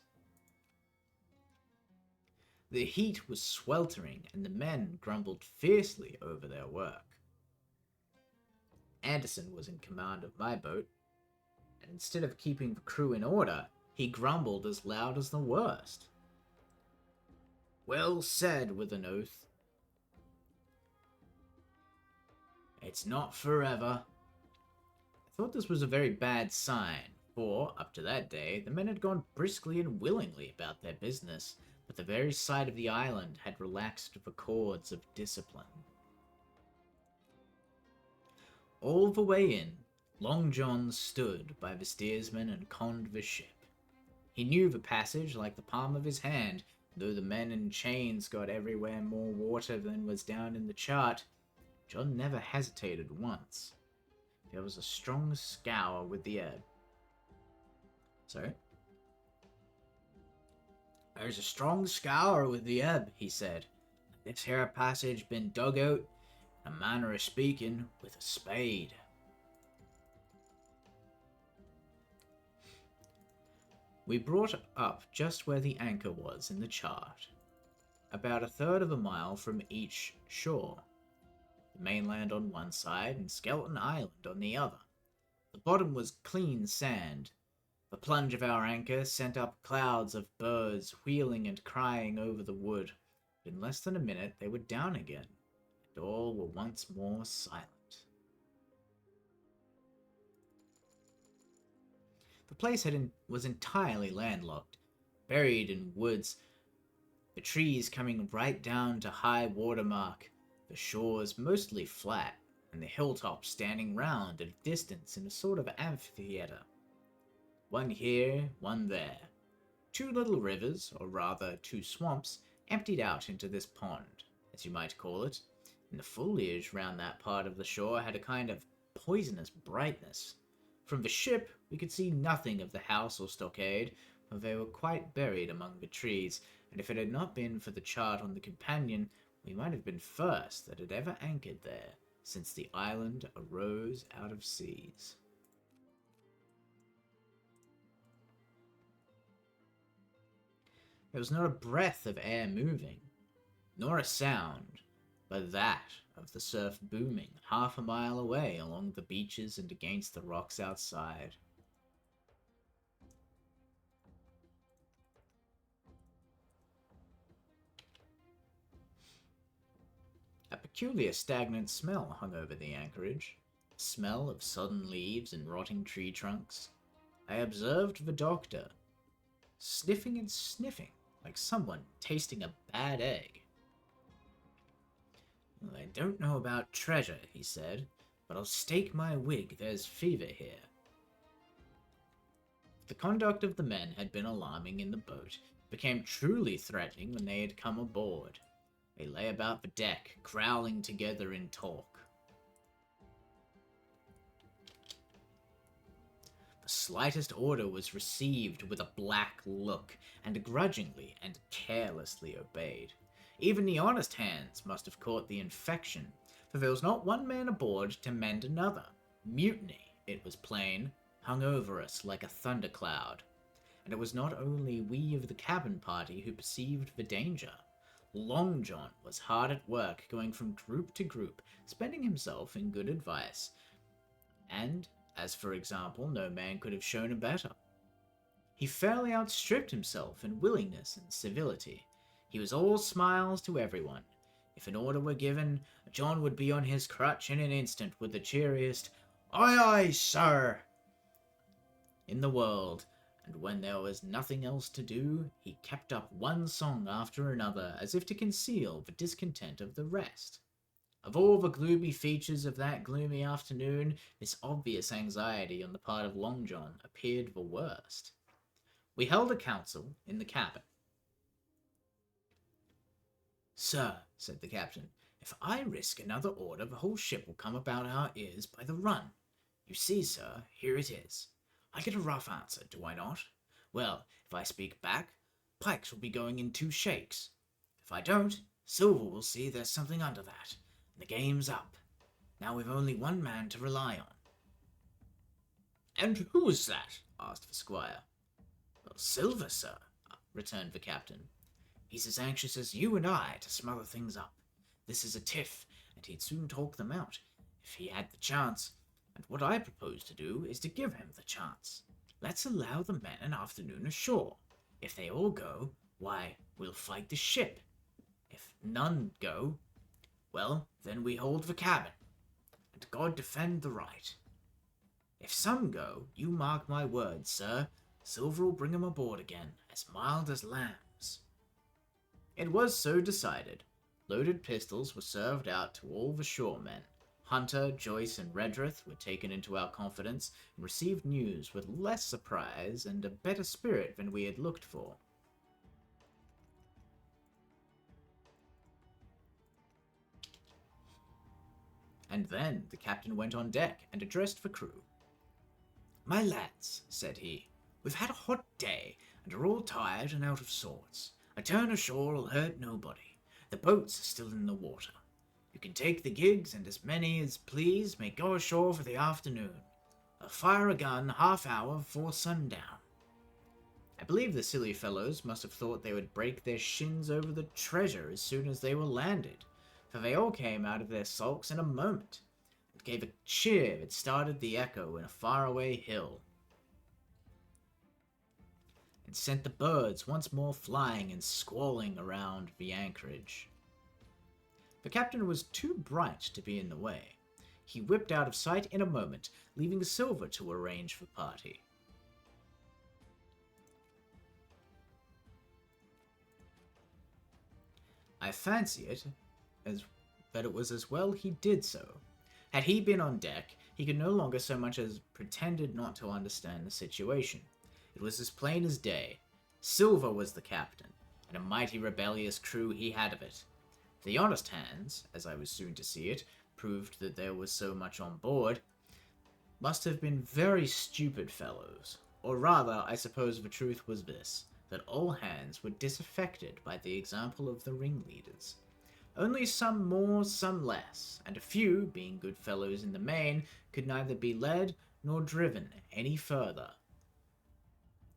A: The heat was sweltering, and the men grumbled fiercely over their work. Anderson was in command of my boat, and instead of keeping the crew in order, he grumbled as loud as the worst. Well said, with an oath. It's not forever. I thought this was a very bad sign, for, up to that day, the men had gone briskly and willingly about their business, but the very sight of the island had relaxed the cords of discipline. All the way in, Long John stood by the steersman and conned the ship. He knew the passage like the palm of his hand, though the men in chains got everywhere more water than was down in the chart. John never hesitated once. There was a strong scour with the ebb. Sorry? There's a strong scour with the ebb, he said. This here passage been dug out, in a manner of speaking, with a spade. We brought up just where the anchor was in the chart, about 1/3 of a mile from each shore, the mainland on one side and Skeleton Island on the other. The bottom was clean sand. The plunge of our anchor sent up clouds of birds wheeling and crying over the wood, but in less than a minute they were down again, and all were once more silent. place was entirely landlocked, buried in woods, the trees coming right down to high water mark, the shores mostly flat, and the hilltops standing round at a distance in a sort of amphitheatre. One here, one there. Two little rivers, or rather two swamps, emptied out into this pond, as you might call it, and the foliage round that part of the shore had a kind of poisonous brightness. From the ship, we could see nothing of the house or stockade, for they were quite buried among the trees, and if it had not been for the chart on the companion, we might have been first that had ever anchored there, since the island arose out of seas. There was not a breath of air moving, nor a sound but that of the surf booming half a mile away along the beaches and against the rocks outside. A peculiar stagnant smell hung over the anchorage, a smell of sodden leaves and rotting tree trunks. I observed the doctor, sniffing and sniffing, like someone tasting a bad egg. "Well, I don't know about treasure," he said, "but I'll stake my wig there's fever here." The conduct of the men had been alarming in the boat, became truly threatening when they had come aboard. They lay about the deck, growling together in talk. The slightest order was received with a black look, and grudgingly and carelessly obeyed. Even the honest hands must have caught the infection, for there was not one man aboard to mend another. Mutiny, it was plain, hung over us like a thundercloud. And it was not only we of the cabin party who perceived the danger. Long John was hard at work, going from group to group, spending himself in good advice. And, as for example, no man could have shown a better. He fairly outstripped himself in willingness and civility. He was all smiles to everyone. If an order were given, John would be on his crutch in an instant with the cheeriest "Aye, aye, sir," in the world, and when there was nothing else to do, he kept up one song after another, as if to conceal the discontent of the rest. Of all the gloomy features of that gloomy afternoon, this obvious anxiety on the part of Long John appeared the worst. We held a council in the cabin. "Sir," said the captain, "if I risk another order, the whole ship will come about our ears by the run. You see, sir, here it is. I get a rough answer, do I not? Well, if I speak back, Pikes will be going in 2 shakes. If I don't, Silver will see there's something under that, and the game's up. Now we've only one man to rely on." "And who's that?" asked the squire. "Well, Silver, sir," returned the captain. "He's as anxious as you and I to smother things up. This is a tiff, and he'd soon talk them out, if he had the chance. And what I propose to do is to give him the chance. Let's allow the men an afternoon ashore. If they all go, why, we'll fight the ship. If none go, well, then we hold the cabin, and God defend the right. If some go, you mark my words, sir, Silver will bring 'em aboard again, as mild as lambs." It was so decided. Loaded pistols were served out to all the shoremen. Hunter, Joyce, and Redruth were taken into our confidence and received news with less surprise and a better spirit than we had looked for. And then the captain went on deck and addressed the crew. "My lads," said he, "we've had a hot day and are all tired and out of sorts. A turn ashore will hurt nobody. The boats are still in the water. You can take the gigs, and as many as please may go ashore for the afternoon. I'll fire a gun half-hour before sundown." I believe the silly fellows must have thought they would break their shins over the treasure as soon as they were landed, for they all came out of their sulks in a moment, and gave a cheer that started the echo in a faraway hill, and sent the birds once more flying and squalling around the anchorage. The captain was too bright to be in the way. He whipped out of sight in a moment, leaving Silver to arrange the party. I fancy as that it was as well he did so. Had he been on deck, he could no longer so much as pretended not to understand the situation. It was as plain as day. Silver was the captain, and a mighty rebellious crew he had of it. The honest hands, as I was soon to see it, proved that there was so much on board, must have been very stupid fellows. Or rather, I suppose the truth was this, that all hands were disaffected by the example of the ringleaders. Only some more, some less, and a few, being good fellows in the main, could neither be led nor driven any further.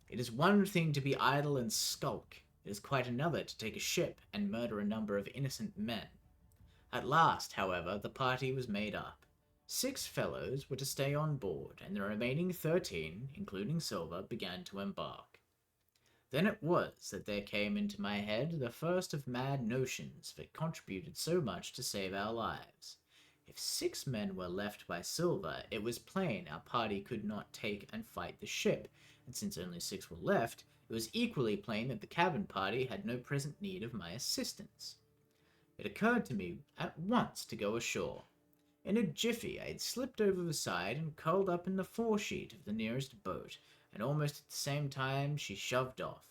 A: It is one thing to be idle and skulk, it is quite another to take a ship and murder a number of innocent men. At last, however, the party was made up. 6 fellows were to stay on board, and the remaining 13, including Silver, began to embark. Then it was that there came into my head the first of mad notions that contributed so much to save our lives. If 6 men were left by Silver, it was plain our party could not take and fight the ship, and since only 6 were left, it was equally plain that the cabin party had no present need of my assistance. It occurred to me at once to go ashore. In a jiffy I had slipped over the side and curled up in the foresheet of the nearest boat, and almost at the same time she shoved off.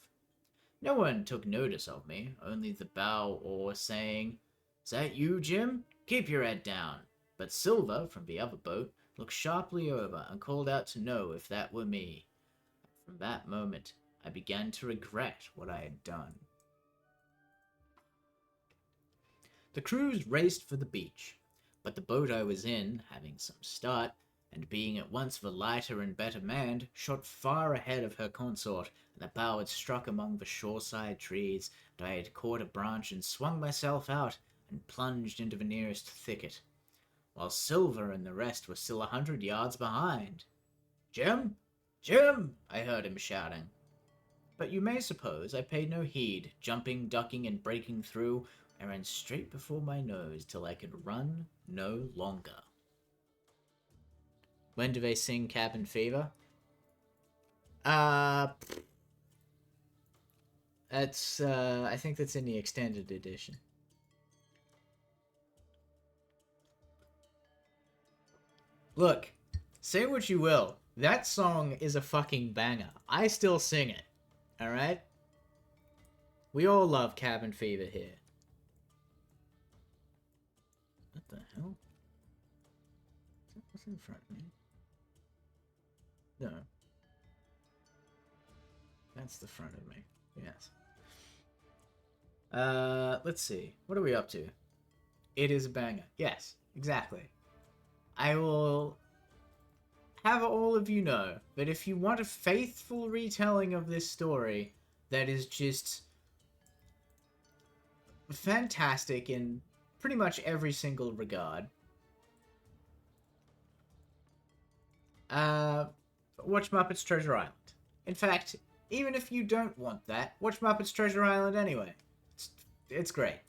A: No one took notice of me, only the bow oar saying, "Is that you, Jim? Keep your head down." But Silver, from the other boat, looked sharply over and called out to know if that were me. From that moment, I began to regret what I had done. The crews raced for the beach, but the boat I was in, having some start, and being at once the lighter and better manned, shot far ahead of her consort, and the bow had struck among the shoreside trees, and I had caught a branch and swung myself out, and plunged into the nearest thicket, while Silver and the rest were still 100 yards behind. "Jim! Jim!" I heard him shouting. But you may suppose I paid no heed, jumping, ducking, and breaking through. I ran straight before my nose till I could run no longer. When do they sing Cabin Fever? That's, I think that's in the extended edition. Look, say what you will, that song is a fucking banger. I still sing it, alright? We all love Cabin Fever here. What the hell? What's in front of me? No. That's the front of me. Yes. Let's see. What are we up to? It is a banger. Yes, exactly. I will have all of you know that if you want a faithful retelling of this story that is just fantastic in pretty much every single regard, watch Muppets Treasure Island. In fact, even if you don't want that, watch Muppets Treasure Island anyway. It's great.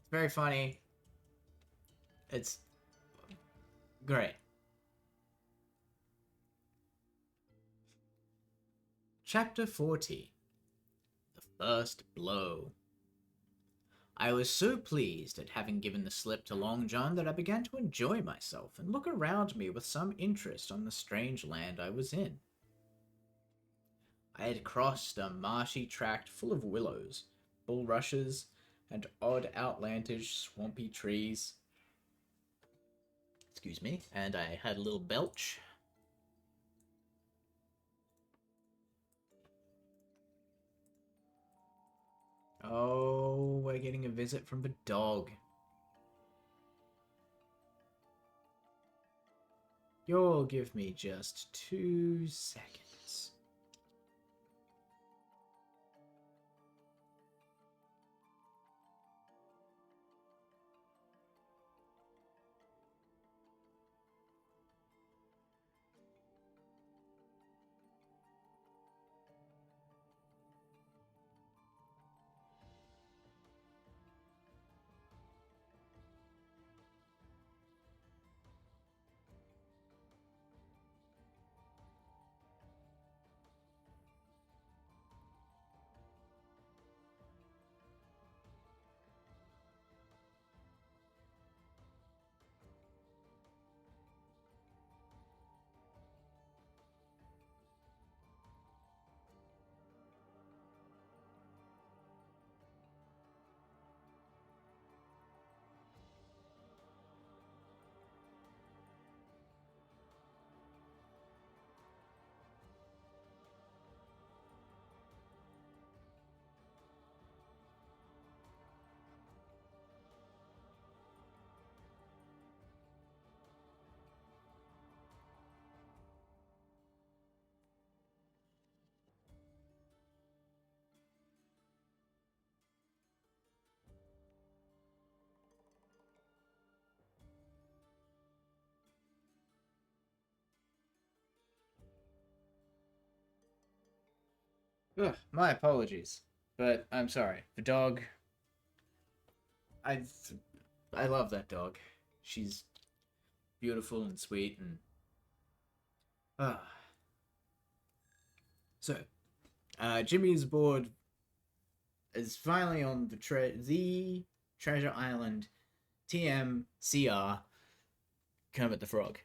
A: It's very funny. It's great. Chapter 40. The First Blow. I was so pleased at having given the slip to Long John that I began to enjoy myself and look around me with some interest on the strange land I was in. I had crossed a marshy tract full of willows, bulrushes, and odd outlandish swampy trees. Excuse me, and I had a little belch. Oh, we're getting a visit from the dog. You'll give me just 2 seconds. Ugh, my apologies. But I'm sorry. The dog. I I love that dog. She's beautiful and sweet and ah. So, Jimmy's board is finally on the Treasure Island TMCR Kermit the Frog.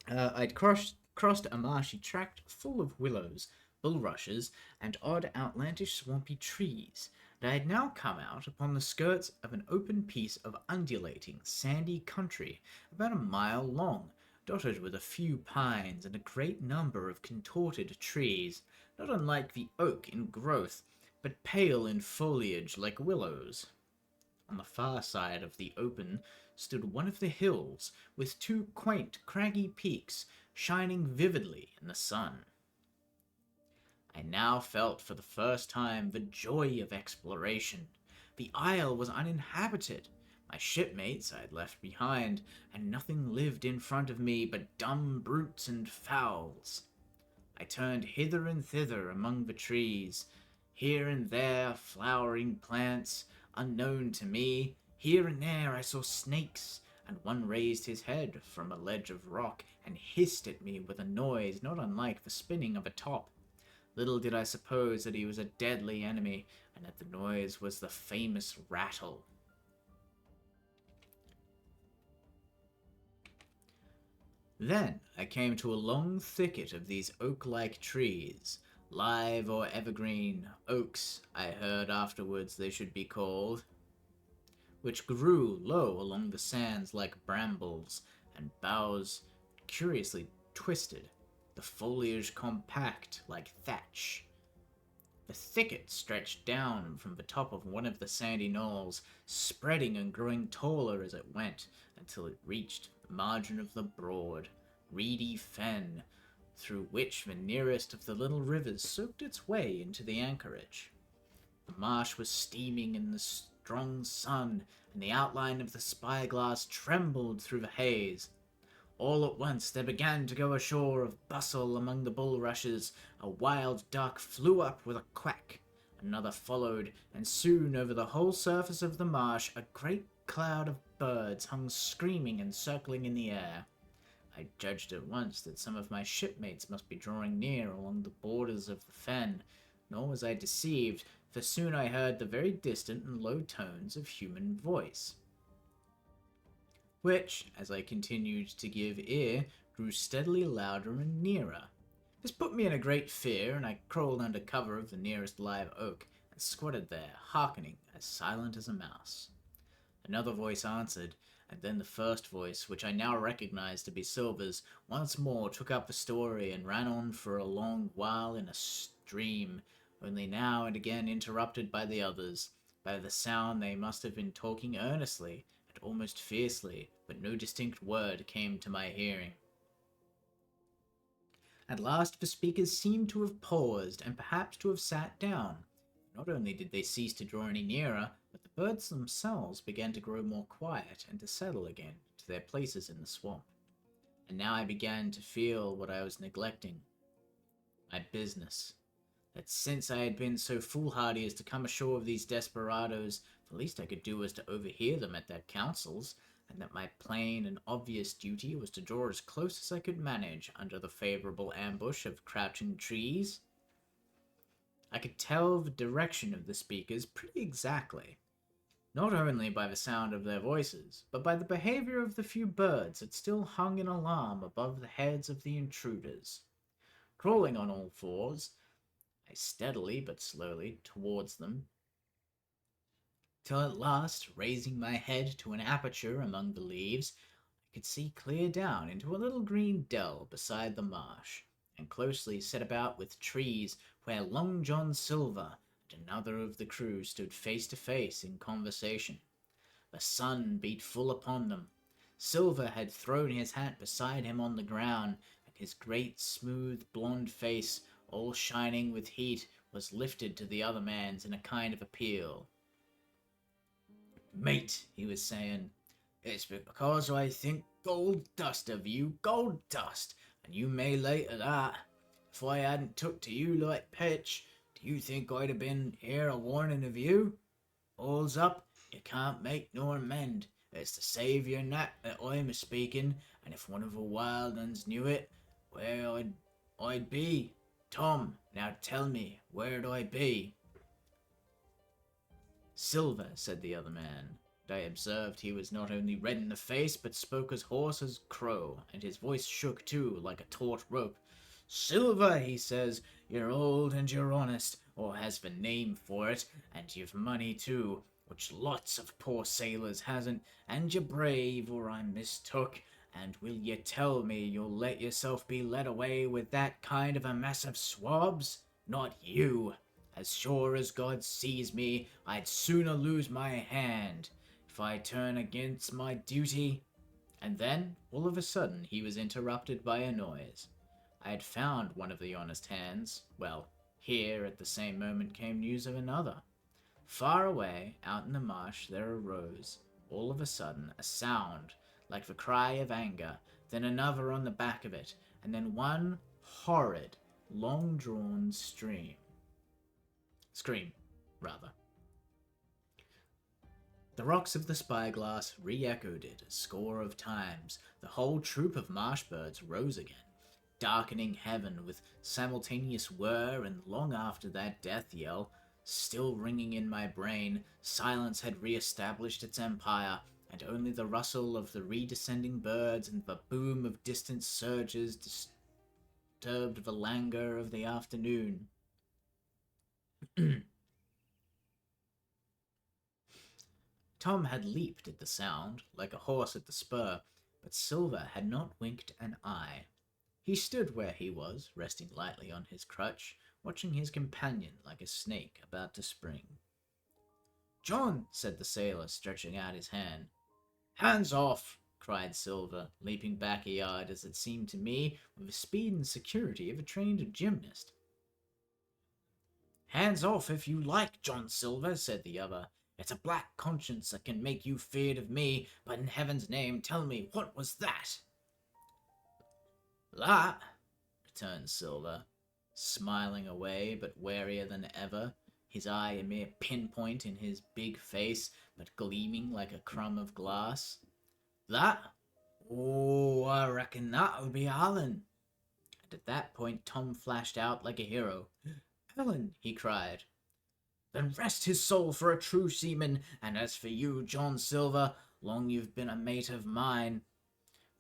A: I'd crossed a marshy tract full of willows, bulrushes, and odd outlandish swampy trees, and I had now come out upon the skirts of an open piece of undulating, sandy country about a mile long, dotted with a few pines and a great number of contorted trees, not unlike the oak in growth, but pale in foliage like willows. On the far side of the open stood one of the hills, with two quaint, craggy peaks shining vividly in the sun. I now felt for the first time the joy of exploration. The isle was uninhabited. My shipmates I had left behind, and nothing lived in front of me but dumb brutes and fowls. I turned hither and thither among the trees. Here and there flowering plants, unknown to me. Here and there I saw snakes, and one raised his head from a ledge of rock and hissed at me with a noise not unlike the spinning of a top. Little did I suppose that he was a deadly enemy, and that the noise was the famous rattle. Then I came to a long thicket of these oak-like trees, live or evergreen, oaks, I heard afterwards they should be called, which grew low along the sands like brambles, and boughs curiously twisted, the foliage compact like thatch. The thicket stretched down from the top of one of the sandy knolls, spreading and growing taller as it went, until it reached the margin of the broad, reedy fen, through which the nearest of the little rivers soaked its way into the anchorage. The marsh was steaming in the strong sun, and the outline of the spyglass trembled through the haze. All at once there began to go ashore of bustle among the bulrushes. A wild duck flew up with a quack. Another followed, and soon over the whole surface of the marsh a great cloud of birds hung screaming and circling in the air. I judged at once that some of my shipmates must be drawing near along the borders of the fen, nor was I deceived, for soon I heard the very distant and low tones of human voice, which, as I continued to give ear, grew steadily louder and nearer. This put me in a great fear, and I crawled under cover of the nearest live oak, and squatted there, hearkening, as silent as a mouse. Another voice answered, and then the first voice, which I now recognized to be Silver's, once more took up the story and ran on for a long while in a stream, only now and again interrupted by the others. By the sound they must have been talking earnestly, and almost fiercely, but no distinct word came to my hearing. At last the speakers seemed to have paused, and perhaps to have sat down. Not only did they cease to draw any nearer, but the birds themselves began to grow more quiet and to settle again to their places in the swamp. And now I began to feel what I was neglecting, my business. That since I had been so foolhardy as to come ashore of these desperadoes, the least I could do was to overhear them at their councils, and that my plain and obvious duty was to draw as close as I could manage under the favorable ambush of crouching trees. I could tell the direction of the speakers pretty exactly, not only by the sound of their voices, but by the behavior of the few birds that still hung in alarm above the heads of the intruders. Crawling on all fours, I steadily but slowly towards them, till at last, raising my head to an aperture among the leaves, I could see clear down into a little green dell beside the marsh, and closely set about with trees, where Long John Silver and another of the crew stood face to face in conversation. The sun beat full upon them. Silver had thrown his hat beside him on the ground, and his great smooth blonde face, all shining with heat, was lifted to the other man's in a kind of appeal. "Mate," he was saying, "it's because I think gold dust of you, gold dust, and you may lay to that. If I hadn't took to you like Petch, do you think I'd have been here a warning of you? All's up, you can't make nor mend. It's to save your neck that I'm a speaking, and if one of the wild uns knew it, where I'd be. Tom, now tell me, where'd I be? Silver, said the other man. And I observed he was not only red in the face, but spoke as hoarse as crow, and his voice shook too, like a taut rope. Silver, he says, you're old and you're honest, or has the name for it, and you've money too, which lots of poor sailors hasn't, and you're brave, or I'm mistook, and will ye tell me you'll let yourself be led away with that kind of a mess of swabs? Not you. As sure as God sees me, I'd sooner lose my hand if I turn against my duty. And then, all of a sudden, he was interrupted by a noise. I had found one of the honest hands. Well, here at the same moment came news of another. Far away, out in the marsh, there arose, all of a sudden, a sound like the cry of anger, then another on the back of it, and then one horrid, long-drawn scream, rather. The rocks of the spyglass re-echoed it a score of times. The whole troop of marsh birds rose again, darkening heaven with simultaneous whir, and long after that death yell, still ringing in my brain, silence had re-established its empire, and only the rustle of the redescending birds and the boom of distant surges disturbed the languor of the afternoon. Tom had leaped at the sound, like a horse at the spur, but Silver had not winked an eye. He stood where he was, resting lightly on his crutch, watching his companion like a snake about to spring. John, said the sailor, stretching out his hand. Hands off, cried Silver, leaping back a yard, as it seemed to me, with the speed and security of a trained gymnast. Hands off if you like, John Silver, said the other. It's a black conscience that can make you feared of me, but in heaven's name, tell me, what was that? That, returned Silver, smiling away, but warier than ever, his eye a mere pinpoint in his big face, but gleaming like a crumb of glass. That? Oh, I reckon that'll be Alan. And at that point, Tom flashed out like a hero. Alan, he cried. Then rest his soul for a true seaman, and as for you, John Silver, long you've been a mate of mine.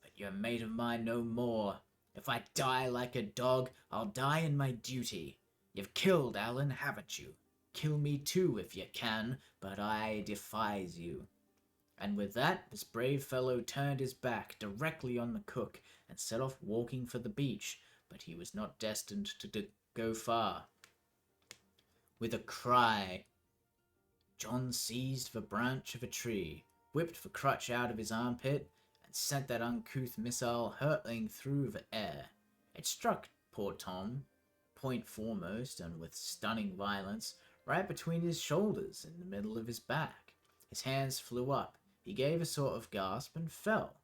A: But you're a mate of mine no more. If I die like a dog, I'll die in my duty. You've killed Alan, haven't you? Kill me too if you can, but I defies you. And with that, this brave fellow turned his back directly on the cook and set off walking for the beach, but he was not destined to go far. With a cry, John seized the branch of a tree, whipped the crutch out of his armpit, and sent that uncouth missile hurtling through the air. It struck poor Tom, point foremost, and with stunning violence, right between his shoulders, in the middle of his back. His hands flew up. He gave a sort of gasp and fell.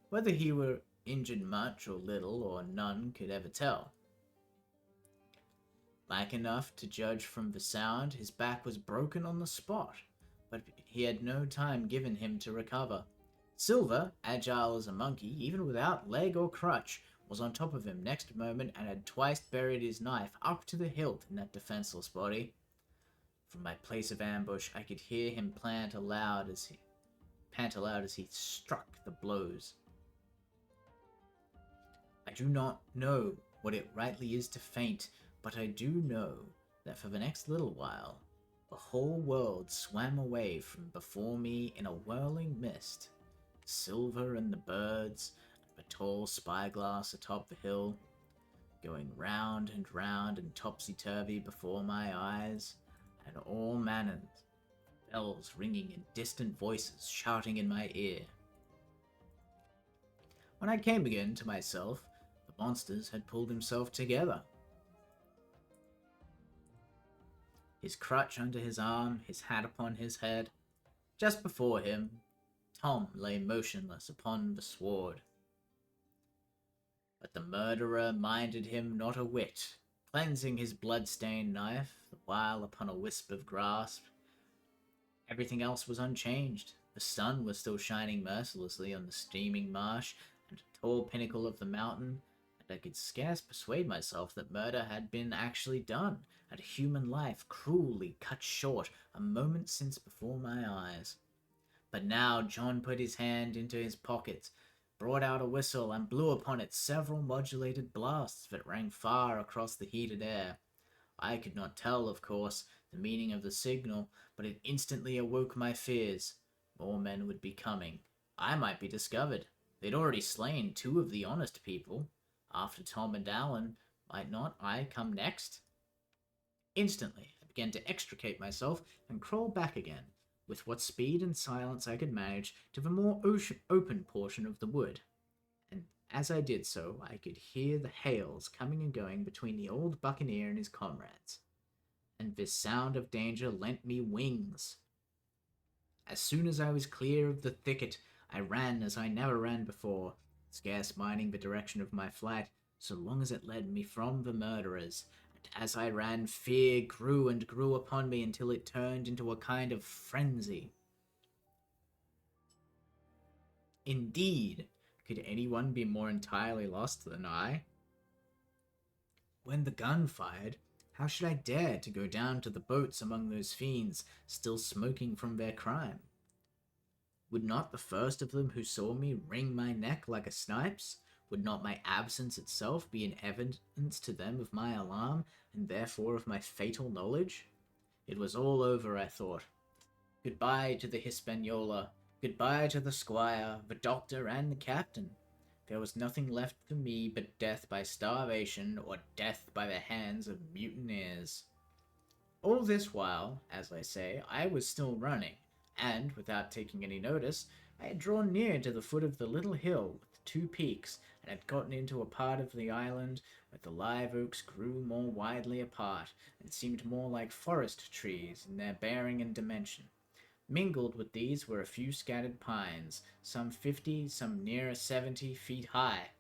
A: Whether he were injured much or little, or none could ever tell. Like enough to judge from the sound, his back was broken on the spot, but he had no time given him to recover. Silver, agile as a monkey, even without leg or crutch, was on top of him next moment and had twice buried his knife up to the hilt in that defenseless body. From my place of ambush, I could hear him pant aloud as he struck the blows. I do not know what it rightly is to faint, but I do know that for the next little while, the whole world swam away from before me in a whirling mist. Silver and the birds, and the tall spyglass atop the hill, going round and topsy-turvy before my eyes, and all manners, bells ringing and distant voices shouting in my ear. When I came again to myself, the monsters had pulled himself together. His crutch under his arm, his hat upon his head. Just before him, Tom lay motionless upon the sward. But the murderer minded him not a whit, cleansing his blood-stained knife, the while upon a wisp of grass. Everything else was unchanged. The sun was still shining mercilessly on the steaming marsh and a tall pinnacle of the mountain, and I could scarce persuade myself that murder had been actually done, and a human life cruelly cut short a moment since before my eyes. But now John put his hand into his pocket, brought out a whistle, and blew upon it several modulated blasts that rang far across the heated air. I could not tell, of course, the meaning of the signal, but it instantly awoke my fears. More men would be coming. I might be discovered. They'd already slain two of the honest people. After Tom and Alan, might not I come next? Instantly, I began to extricate myself and crawl back again, with what speed and silence I could manage, to the more open portion of the wood. And as I did so, I could hear the hails coming and going between the old buccaneer and his comrades. And this sound of danger lent me wings. As soon as I was clear of the thicket, I ran as I never ran before, scarce minding the direction of my flight, so long as it led me from the murderers. And as I ran, fear grew and grew upon me until it turned into a kind of frenzy. Indeed, could anyone be more entirely lost than I? When the gun fired, how should I dare to go down to the boats among those fiends, still smoking from their crime? Would not the first of them who saw me wring my neck like a snipe's? Would not my absence itself be an evidence to them of my alarm, and therefore of my fatal knowledge? It was all over, I thought. Goodbye to the Hispaniola, goodbye to the squire, the doctor, and the captain. There was nothing left for me but death by starvation or death by the hands of mutineers. All this while, as I say, I was still running, and, without taking any notice, I had drawn near to the foot of the little hill with two peaks, and had gotten into a part of the island where the live oaks grew more widely apart, and seemed more like forest trees in their bearing and dimension. Mingled with these were a few scattered pines, some 50, some near 70 feet high.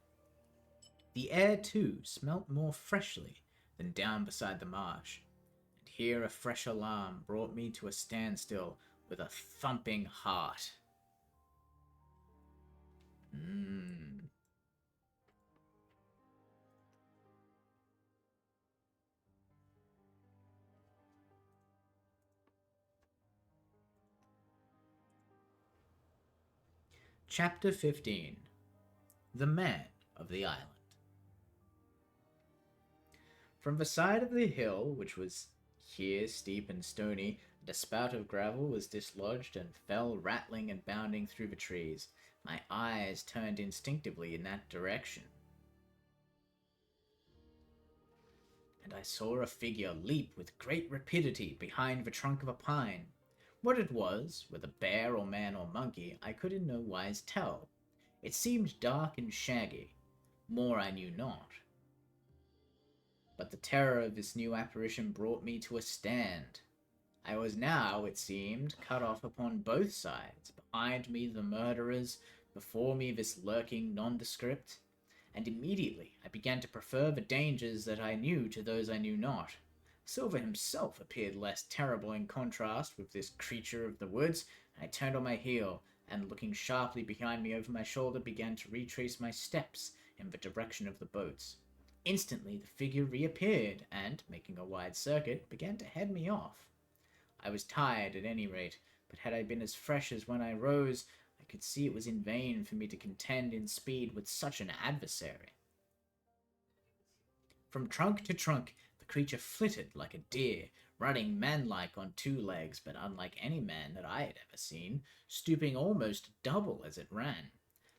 A: The air, too, smelt more freshly than down beside the marsh, and here a fresh alarm brought me to a standstill with a thumping heart. Chapter 15. The Man of the Island. From the side of the hill, which was here steep and stony, and a spout of gravel was dislodged and fell rattling and bounding through the trees, my eyes turned instinctively in that direction. And I saw a figure leap with great rapidity behind the trunk of a pine. What it was, whether bear or man or monkey, I could in no wise tell. It seemed dark and shaggy. More I knew not. But the terror of this new apparition brought me to a stand. I was now, it seemed, cut off upon both sides, behind me the murderers, before me this lurking nondescript, and immediately I began to prefer the dangers that I knew to those I knew not. Silver himself appeared less terrible in contrast with this creature of the woods, and I turned on my heel, and looking sharply behind me over my shoulder, began to retrace my steps in the direction of the boats. Instantly the figure reappeared, and, making a wide circuit, began to head me off. I was tired at any rate, but had I been as fresh as when I rose, I could see it was in vain for me to contend in speed with such an adversary. From trunk to trunk the creature flitted like a deer, running manlike on two legs, but unlike any man that I had ever seen, stooping almost double as it ran.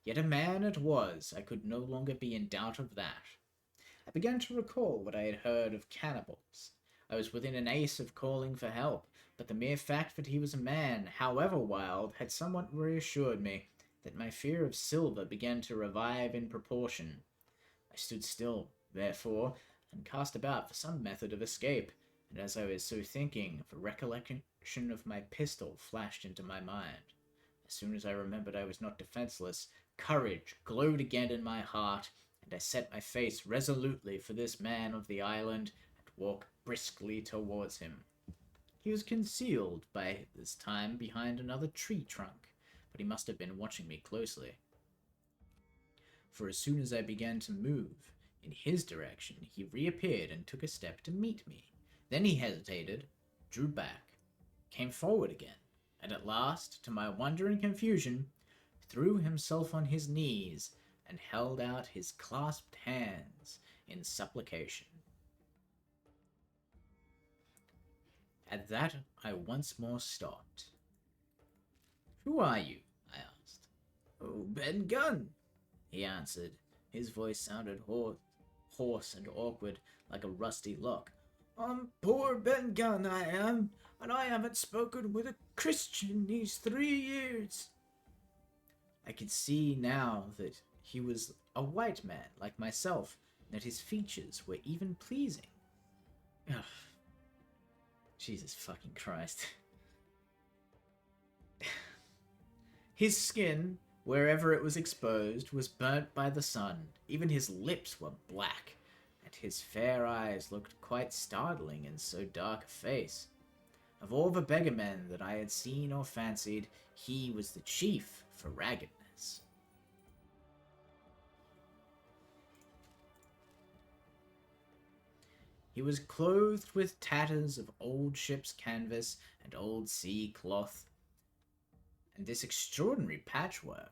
A: Yet a man it was, I could no longer be in doubt of that. I began to recall what I had heard of cannibals. I was within an ace of calling for help, but the mere fact that he was a man, however wild, had somewhat reassured me that my fear of Silver began to revive in proportion. I stood still, therefore, and cast about for some method of escape, and as I was so thinking, the recollection of my pistol flashed into my mind. As soon as I remembered I was not defenseless, courage glowed again in my heart, and I set my face resolutely for this man of the island and walked briskly towards him. He was concealed by this time behind another tree trunk, but he must have been watching me closely. For as soon as I began to move in his direction, he reappeared and took a step to meet me. Then he hesitated, drew back, came forward again, and at last, to my wonder and confusion, threw himself on his knees and held out his clasped hands in supplication. At that, I once more stopped. "Who are you?" I asked. "Oh, Ben Gunn," he answered. His voice sounded hoarse and awkward, like a rusty lock. "I'm poor Ben Gunn, I am, and I haven't spoken with a Christian these 3 years." I could see now that he was a white man like myself, and that his features were even pleasing. Ugh. Jesus fucking Christ. His skin, wherever it was exposed, was burnt by the sun. Even his lips were black, and his fair eyes looked quite startling in so dark a face. Of all the beggar men that I had seen or fancied, he was the chief for raggedness. He was clothed with tatters of old ship's canvas and old sea cloth, and this extraordinary patchwork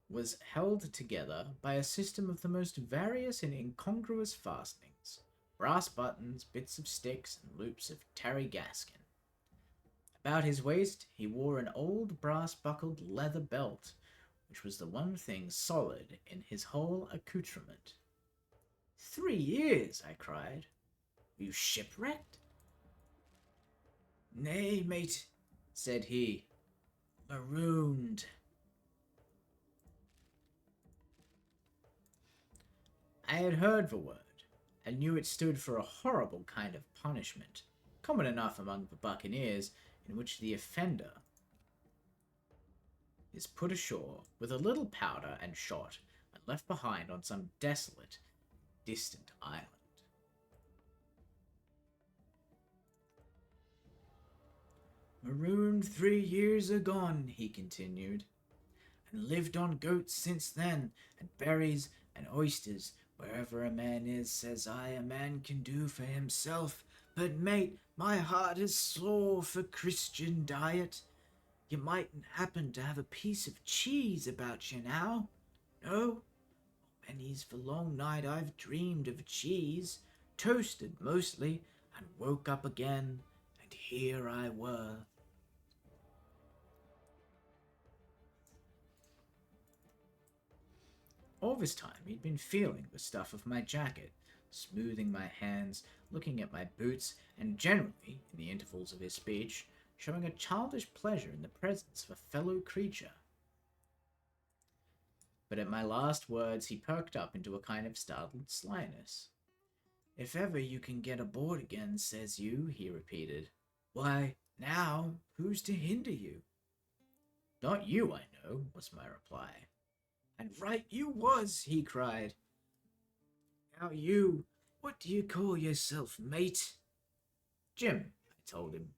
A: was held together by a system of the most various and incongruous fastenings, brass buttons, bits of sticks, and loops of tarry gaskin. About his waist he wore an old brass-buckled leather belt, which was the one thing solid in his whole accoutrement. 3 years, I cried. Were you shipwrecked? Nay, mate, said he. Marooned. I had heard the word, and knew it stood for a horrible kind of punishment, common enough among the buccaneers, in which the offender is put ashore with a little powder and shot, and left behind on some desolate, distant island. Marooned 3 years agone, he continued, and lived on goats since then, and berries and oysters. Wherever a man is, says I, a man can do for himself. But, mate, my heart is sore for Christian diet. You mightn't happen to have a piece of cheese about you now? No? Many's the long night I've dreamed of cheese, toasted mostly, and woke up again, and here I were. All this time he'd been feeling the stuff of my jacket, smoothing my hands, looking at my boots, and generally, in the intervals of his speech, showing a childish pleasure in the presence of a fellow creature. But at my last words he perked up into a kind of startled slyness. If ever you can get aboard again, says you, he repeated. Why, now, who's to hinder you? Not you, I know, was my reply. And right you was, he cried. Now you, what do you call yourself, mate? Jim, I told him.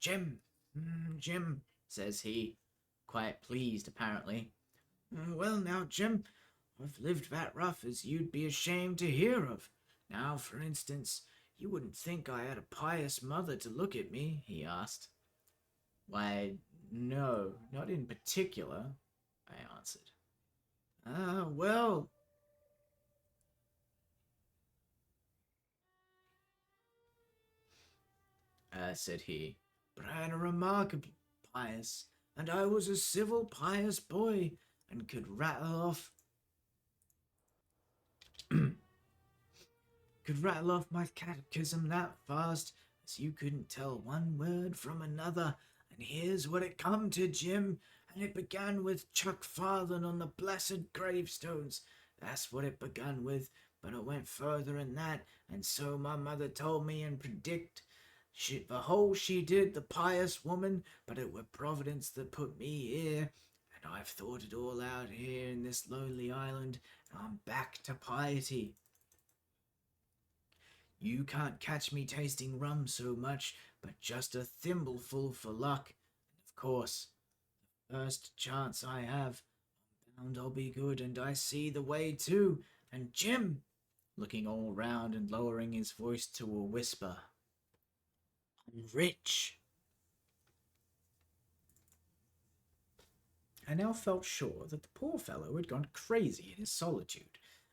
A: Jim, Jim, says he, quite pleased apparently. Well now, Jim, I've lived that rough as you'd be ashamed to hear of. Now, for instance, you wouldn't think I had a pious mother to look at me, he asked. Why, no, not in particular, I answered. Ah, well, said he, but I had a remarkable pious, and I was a civil pious boy, and could rattle off my catechism that fast as you couldn't tell one word from another. And here's what it come to, Jim, and it began with Chuck Farthing on the blessed gravestones. That's what it begun with, but it went further than that, and so my mother told me and predict. The whole she did, the pious woman, but it were Providence that put me here. And and I've thought it all out here in this lonely island, and I'm back to piety. You can't catch me tasting rum so much, but just a thimbleful for luck. And of course, first chance I have, I'm bound I'll be good, and I see the way too. And Jim, looking all round and lowering his voice to a whisper, I'm rich. I now felt sure that the poor fellow had gone crazy in his solitude.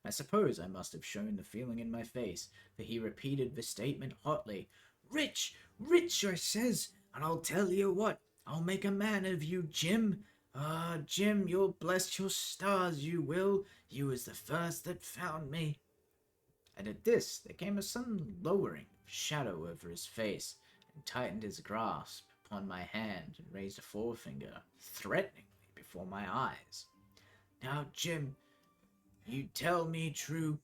A: I suppose I must have shown the feeling in my face, for he repeated the statement hotly. Rich, rich, I says, and I'll tell you what, I'll make a man of you, Jim. Ah, Jim, you'll bless your stars, you will. You was the first that found me. And at this there came a sudden lowering of shadow over his face, and tightened his grasp upon my hand, and raised a forefinger, threateningly before my eyes. Now, Jim, you tell me true,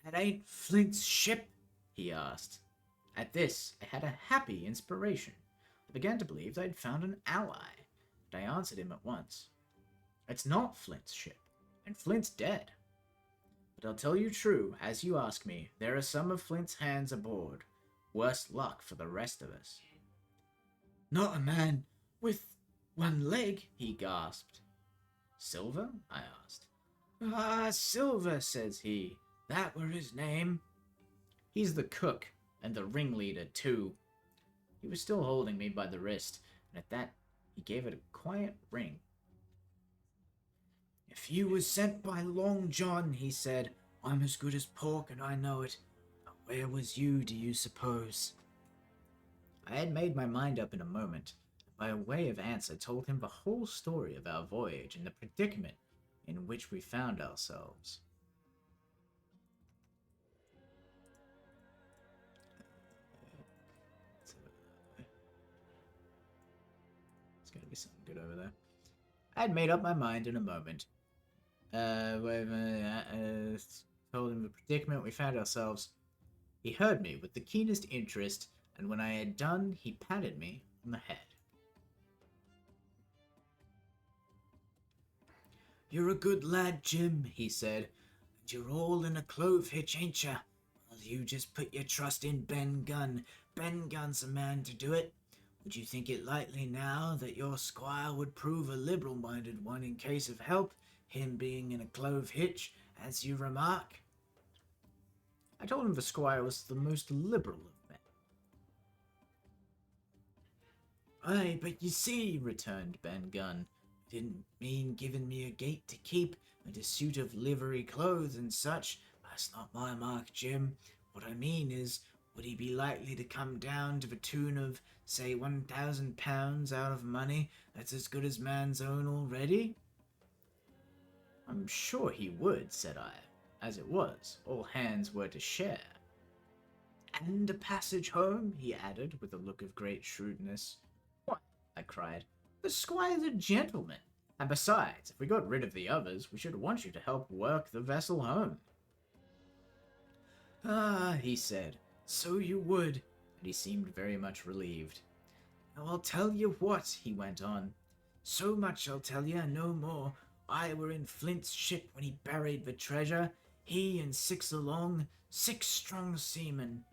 A: that ain't Flint's ship? He asked. At this, I had a happy inspiration. I began to believe I'd found an ally, and I answered him at once. It's not Flint's ship, and Flint's dead. But I'll tell you true, as you ask me, there are some of Flint's hands aboard. Worse luck for the rest of us. Not a man with one leg, he gasped. Silver? I asked. Ah, Silver, says he. That were his name. He's the cook, and the ringleader, too. He was still holding me by the wrist, and at that he gave it a quiet ring. If you was sent by Long John, he said, I'm as good as pork, and I know it. But where was you, do you suppose? I had made my mind up in a moment, and by way of answer told him the whole story of our voyage and the predicament in which we found ourselves. There's gotta be something good over there. I had made up my mind in a moment. Told him the predicament we found ourselves. He heard me with the keenest interest, and when I had done, he patted me on the head. You're a good lad, Jim, he said, and you're all in a clove hitch, ain't ya? Well, you just put your trust in Ben Gunn. Ben Gunn's a man to do it. Would you think it likely now that your squire would prove a liberal-minded one in case of help, him being in a clove hitch, as you remark? I told him the squire was the most liberal of men. Aye, but you see, returned Ben Gunn, didn't mean giving me a gate to keep, and a suit of livery clothes and such. That's not my mark, Jim. What I mean is, would he be likely to come down to the tune of, say, £1,000 out of money that's as good as man's own already? I'm sure he would, said I. As it was, all hands were to share. And a passage home, he added, with a look of great shrewdness. What? I cried. The squire's a gentleman. And besides, if we got rid of the others, we should want you to help work the vessel home. Ah, he said, so you would, and he seemed very much relieved. Now I'll tell you what, he went on. So much I'll tell you, no more. I were in Flint's ship when he buried the treasure, he and 6 along, 6 strong seamen.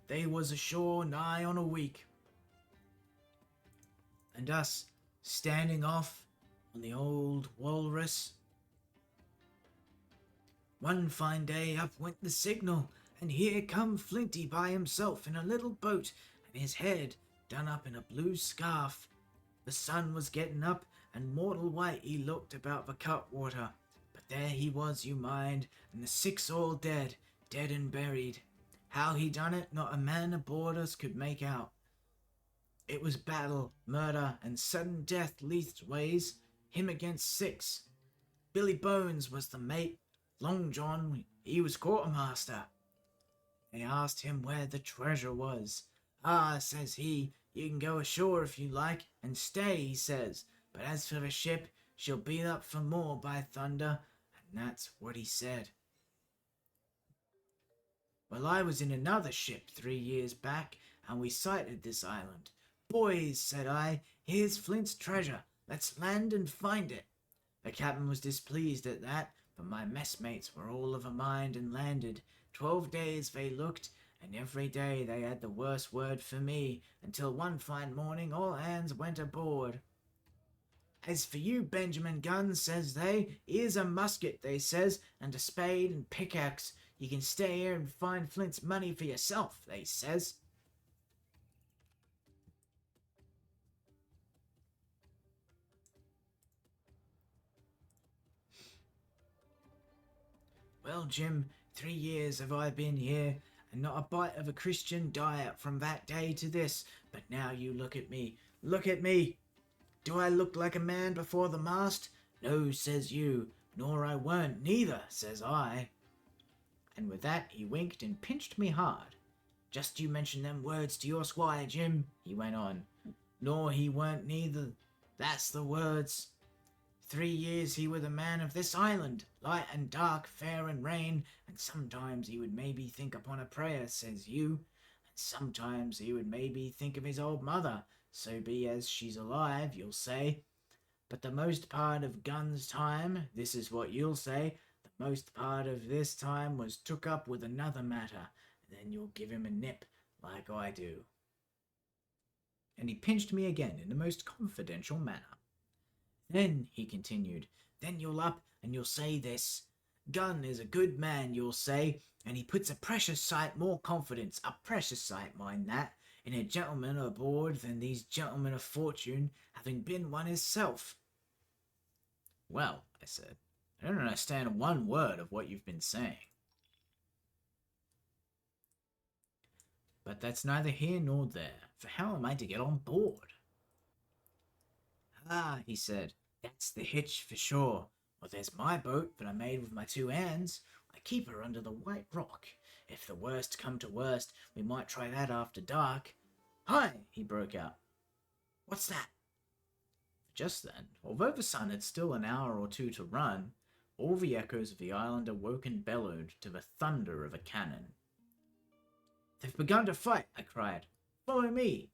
A: They was ashore nigh on a week, and us standing off on the old Walrus. One fine day up went the signal, and here come Flinty by himself in a little boat, and his head done up in a blue scarf. The sun was getting up, and mortal white he looked about the cutwater. But there he was, you mind, and the 6 all dead, dead and buried. How he done it, not a man aboard us could make out. It was battle, murder, and sudden death leastways, him against 6. Billy Bones was the mate. Long John, he was quartermaster. They asked him where the treasure was. Ah, says he, you can go ashore if you like, and stay, he says. But as for the ship, she'll be up for more, by thunder. And that's what he said. Well, I was in another ship 3 years back, and we sighted this island. Boys, said I, here's Flint's treasure. Let's land and find it. The captain was displeased at that, but my messmates were all of a mind and landed. 12 days they looked, and every day they had the worst word for me, until one fine morning all hands went aboard. As for you, Benjamin Gunn, says they, here's a musket, they says, and a spade and pickaxe. You can stay here and find Flint's money for yourself, they says. Well, Jim, 3 years have I been here, and not a bite of a Christian diet from that day to this. But now you look at me. Look at me! Do I look like a man before the mast? No, says you. Nor I weren't neither, says I. And with that he winked and pinched me hard. Just you mention them words to your squire, Jim, he went on. Nor he weren't neither. That's the words. 3 years he were the man of this island, light and dark, fair and rain, and sometimes he would maybe think upon a prayer, says you, and sometimes he would maybe think of his old mother, so be as she's alive, you'll say. But the most part of Gunn's time, this is what you'll say, the most part of this time was took up with another matter, and then you'll give him a nip, like I do. And he pinched me again in the most confidential manner. Then, he continued, then you'll up and you'll say this. Gunn is a good man, you'll say, and he puts a precious sight more confidence, a precious sight, mind that, in a gentleman aboard than these gentlemen of fortune, having been one himself. Well, I said, I don't understand one word of what you've been saying. But that's neither here nor there, for how am I to get on board? Ah, he said, that's the hitch for sure. Well, there's my boat that I made with my 2 hands. I keep her under the White Rock. If the worst come to worst, we might try that after dark. Hi! He broke out. What's that? Just then, although the sun had still an hour or two to run, all the echoes of the island awoke and bellowed to the thunder of a cannon. They've begun to fight, I cried. Follow me.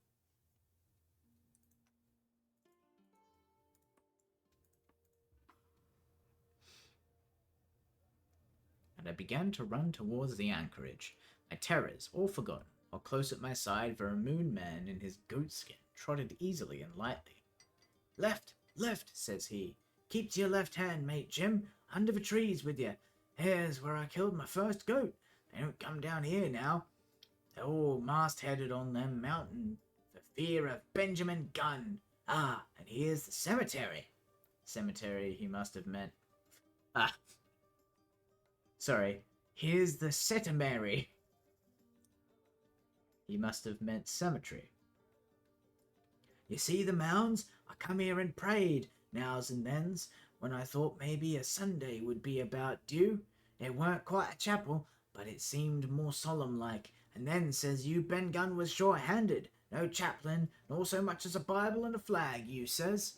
A: And I began to run towards the anchorage, my terrors all forgotten, while close at my side the Moon Man in his goatskin trotted easily and lightly. Left, left, says he. Keep to your left hand, mate Jim, under the trees with you. Here's where I killed my first goat. They don't come down here now. They're all mast-headed on them mountain for fear of Benjamin Gunn. Ah, and here's the cemetery. Cemetery he must have meant. Ah, sorry, here's the Setamary. He must have meant cemetery. You see the mounds? I come here and prayed, nows and thens, when I thought maybe a Sunday would be about due. It weren't quite a chapel, but it seemed more solemn-like, and then, says you, Ben Gunn was short-handed, no chaplain, nor so much as a Bible and a flag, you says.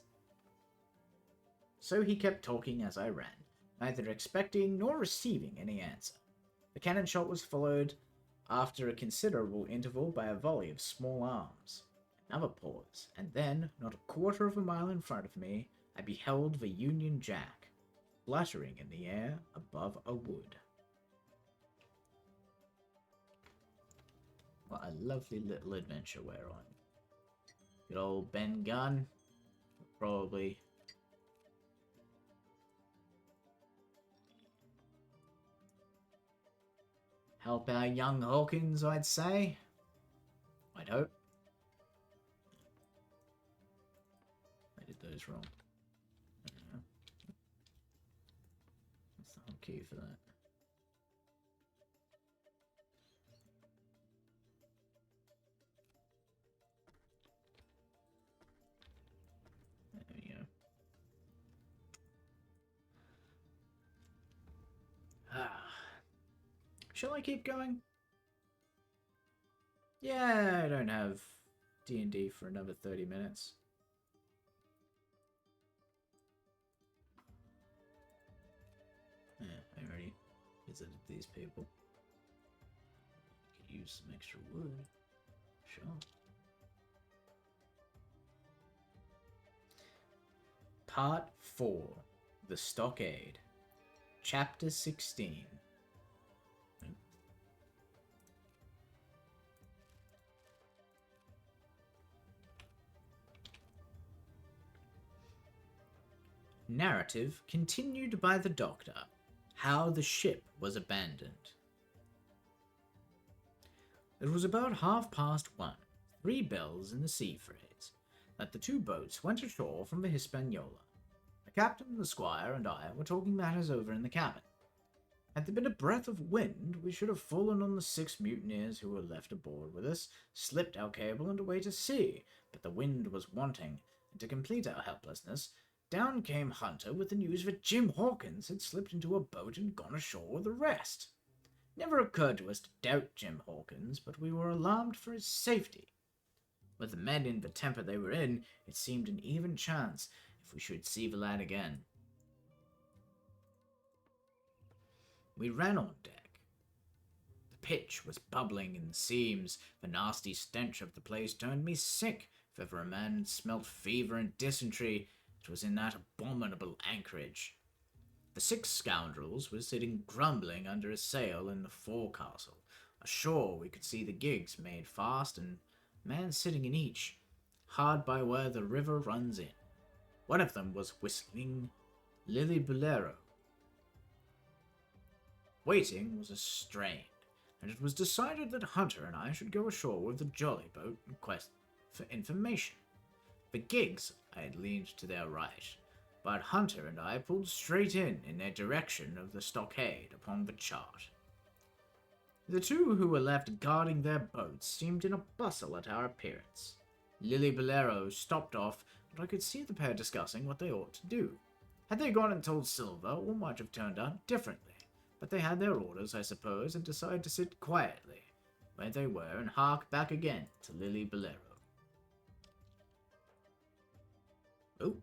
A: So he kept talking as I ran, neither expecting nor receiving any answer. The cannon shot was followed, after a considerable interval, by a volley of small arms. Another pause, and then, not a quarter of a mile in front of me, I beheld the Union Jack, fluttering in the air above a wood. What a lovely little adventure we're on. Good old Ben Gunn, probably help our young Hawkins, I'd say. I'd hope. I did those wrong. What's the whole key for that? There we go. Shall I keep going? Yeah, I don't have D&D for another 30 minutes. Yeah, I already visited these people. Could use some extra wood. Sure. Part 4. The Stockade. Chapter 16. Narrative continued by the Doctor. How the ship was abandoned. It was about 1:30, 3 bells in the sea phrase, that the 2 boats went ashore from the Hispaniola. The captain, the squire, and I were talking matters over in the cabin. Had there been a breath of wind, we should have fallen on the 6 mutineers who were left aboard with us, slipped our cable, and away to sea, but the wind was wanting, and to complete our helplessness, down came Hunter with the news that Jim Hawkins had slipped into a boat and gone ashore with the rest. It never occurred to us to doubt Jim Hawkins, but we were alarmed for his safety. With the men in the temper they were in, it seemed an even chance if we should see the lad again. We ran on deck. The pitch was bubbling in the seams. The nasty stench of the place turned me sick. If ever a man had smelt fever and dysentery, it was in that abominable anchorage. The 6 scoundrels were sitting grumbling under a sail in the forecastle. Ashore we could see the gigs made fast and a man sitting in each, hard by where the river runs in. One of them was whistling Lillibullero. Waiting was a strain, and it was decided that Hunter and I should go ashore with the jolly boat in quest for information. The gigs I had leaned to their right, but Hunter and I pulled straight in their direction of the stockade upon the chart. The 2 who were left guarding their boats seemed in a bustle at our appearance. Lillibullero stopped off, but I could see the pair discussing what they ought to do. Had they gone and told Silver, all might have turned out differently, but they had their orders, I suppose, and decided to sit quietly where they were and hark back again to Lillibullero. Oh.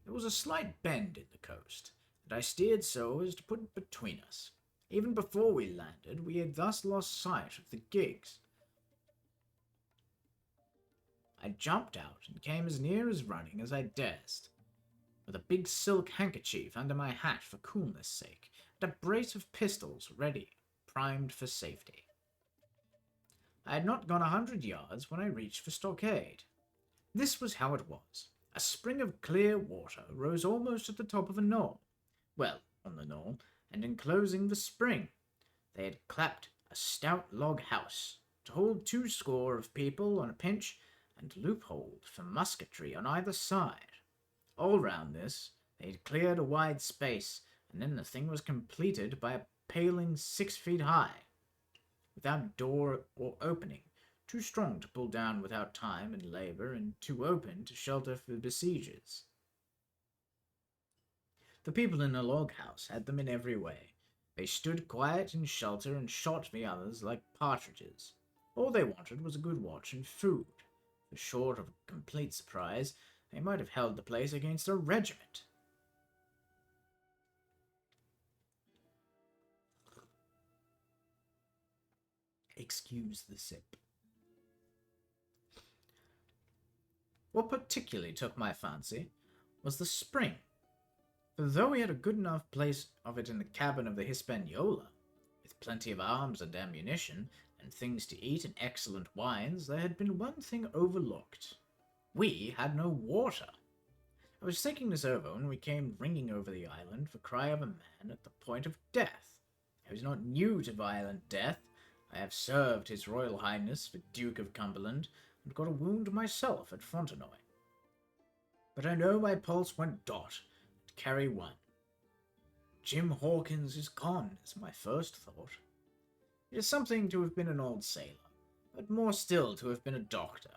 A: There was a slight bend in the coast, and I steered so as to put it between us. Even before we landed, we had thus lost sight of the gigs. I jumped out and came as near as running as I durst, with a big silk handkerchief under my hat for coolness' sake, and a brace of pistols ready, primed for safety. I had not gone 100 yards when I reached the stockade. This was how it was. A spring of clear water rose almost at the top of a knoll. Well, on the knoll, and enclosing the spring, they had clapped a stout log house to hold 20 of people on a pinch, and loopholed for musketry on either side. All round this they had cleared a wide space, and then the thing was completed by a paling 6 feet high, without door or opening, too strong to pull down without time and labor, and too open to shelter for besiegers. The people in the log house had them in every way. They stood quiet in shelter and shot the others like partridges. All they wanted was a good watch and food. For short of a complete surprise, they might have held the place against a regiment. Excuse the sip. What particularly took my fancy was the spring. For though we had a good enough place of it in the cabin of the Hispaniola, with plenty of arms and ammunition, and things to eat and excellent wines, there had been one thing overlooked. We had no water. I was thinking this over when we came ringing over the island the cry of a man at the point of death. I was not new to violent death. I have served His Royal Highness the Duke of Cumberland, and got a wound myself at Fontenoy. But I know my pulse went dot at carry one. Jim Hawkins is gone, is my first thought. It is something to have been an old sailor, but more still to have been a doctor.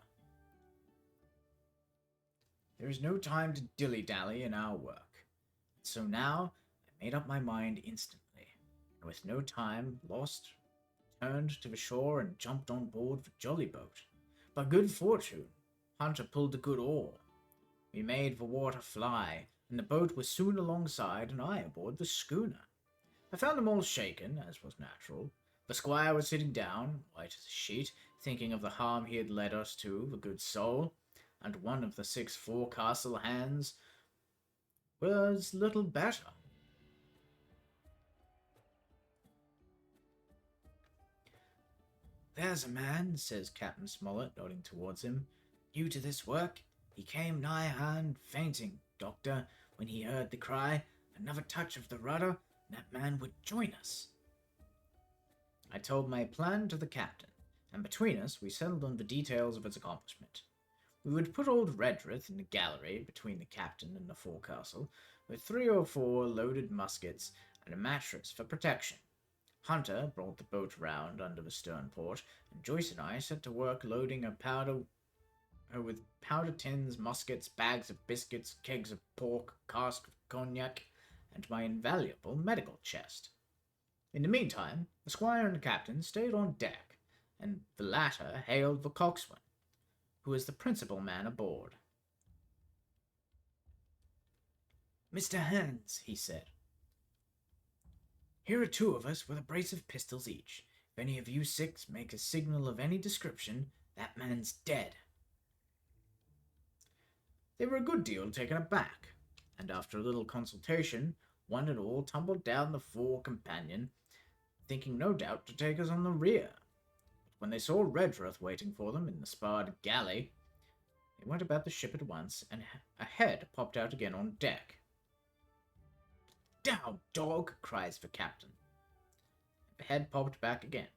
A: There is no time to dilly-dally in our work, so now I made up my mind instantly, and with no time lost, turned to the shore and jumped on board the jolly boat. By good fortune, Hunter pulled a good oar. We made the water fly, and the boat was soon alongside, and I aboard the schooner. I found them all shaken, as was natural. The squire was sitting down, white as a sheet, thinking of the harm he had led us to, the good soul. and one of the 6 forecastle hands was little better. "There's a man," says Captain Smollett, nodding towards him, "new to this work. He came nigh hand fainting, Doctor, when he heard the cry. Another touch of the rudder, and that man would join us." I told my plan to the captain, and between us we settled on the details of its accomplishment. We would put old Redruth in the gallery between the captain and the forecastle, with 3 or 4 loaded muskets and a mattress for protection. Hunter brought the boat round under the stern port, and Joyce and I set to work loading her with powder tins, muskets, bags of biscuits, kegs of pork, cask of cognac, and my invaluable medical chest. In the meantime, the squire and the captain stayed on deck, and the latter hailed the coxswain, who was the principal man aboard. "Mr. Hans," he said, "here are 2 of us with a brace of pistols each. If any of you 6 make a signal of any description, that man's dead." They were a good deal taken aback, and after a little consultation, one and all tumbled down the fore companion, thinking no doubt to take us on the rear. But when they saw Redruth waiting for them in the sparred galley, they went about the ship at once, and a head popped out again on deck. "Down, dog!" cries the captain. The head popped back again,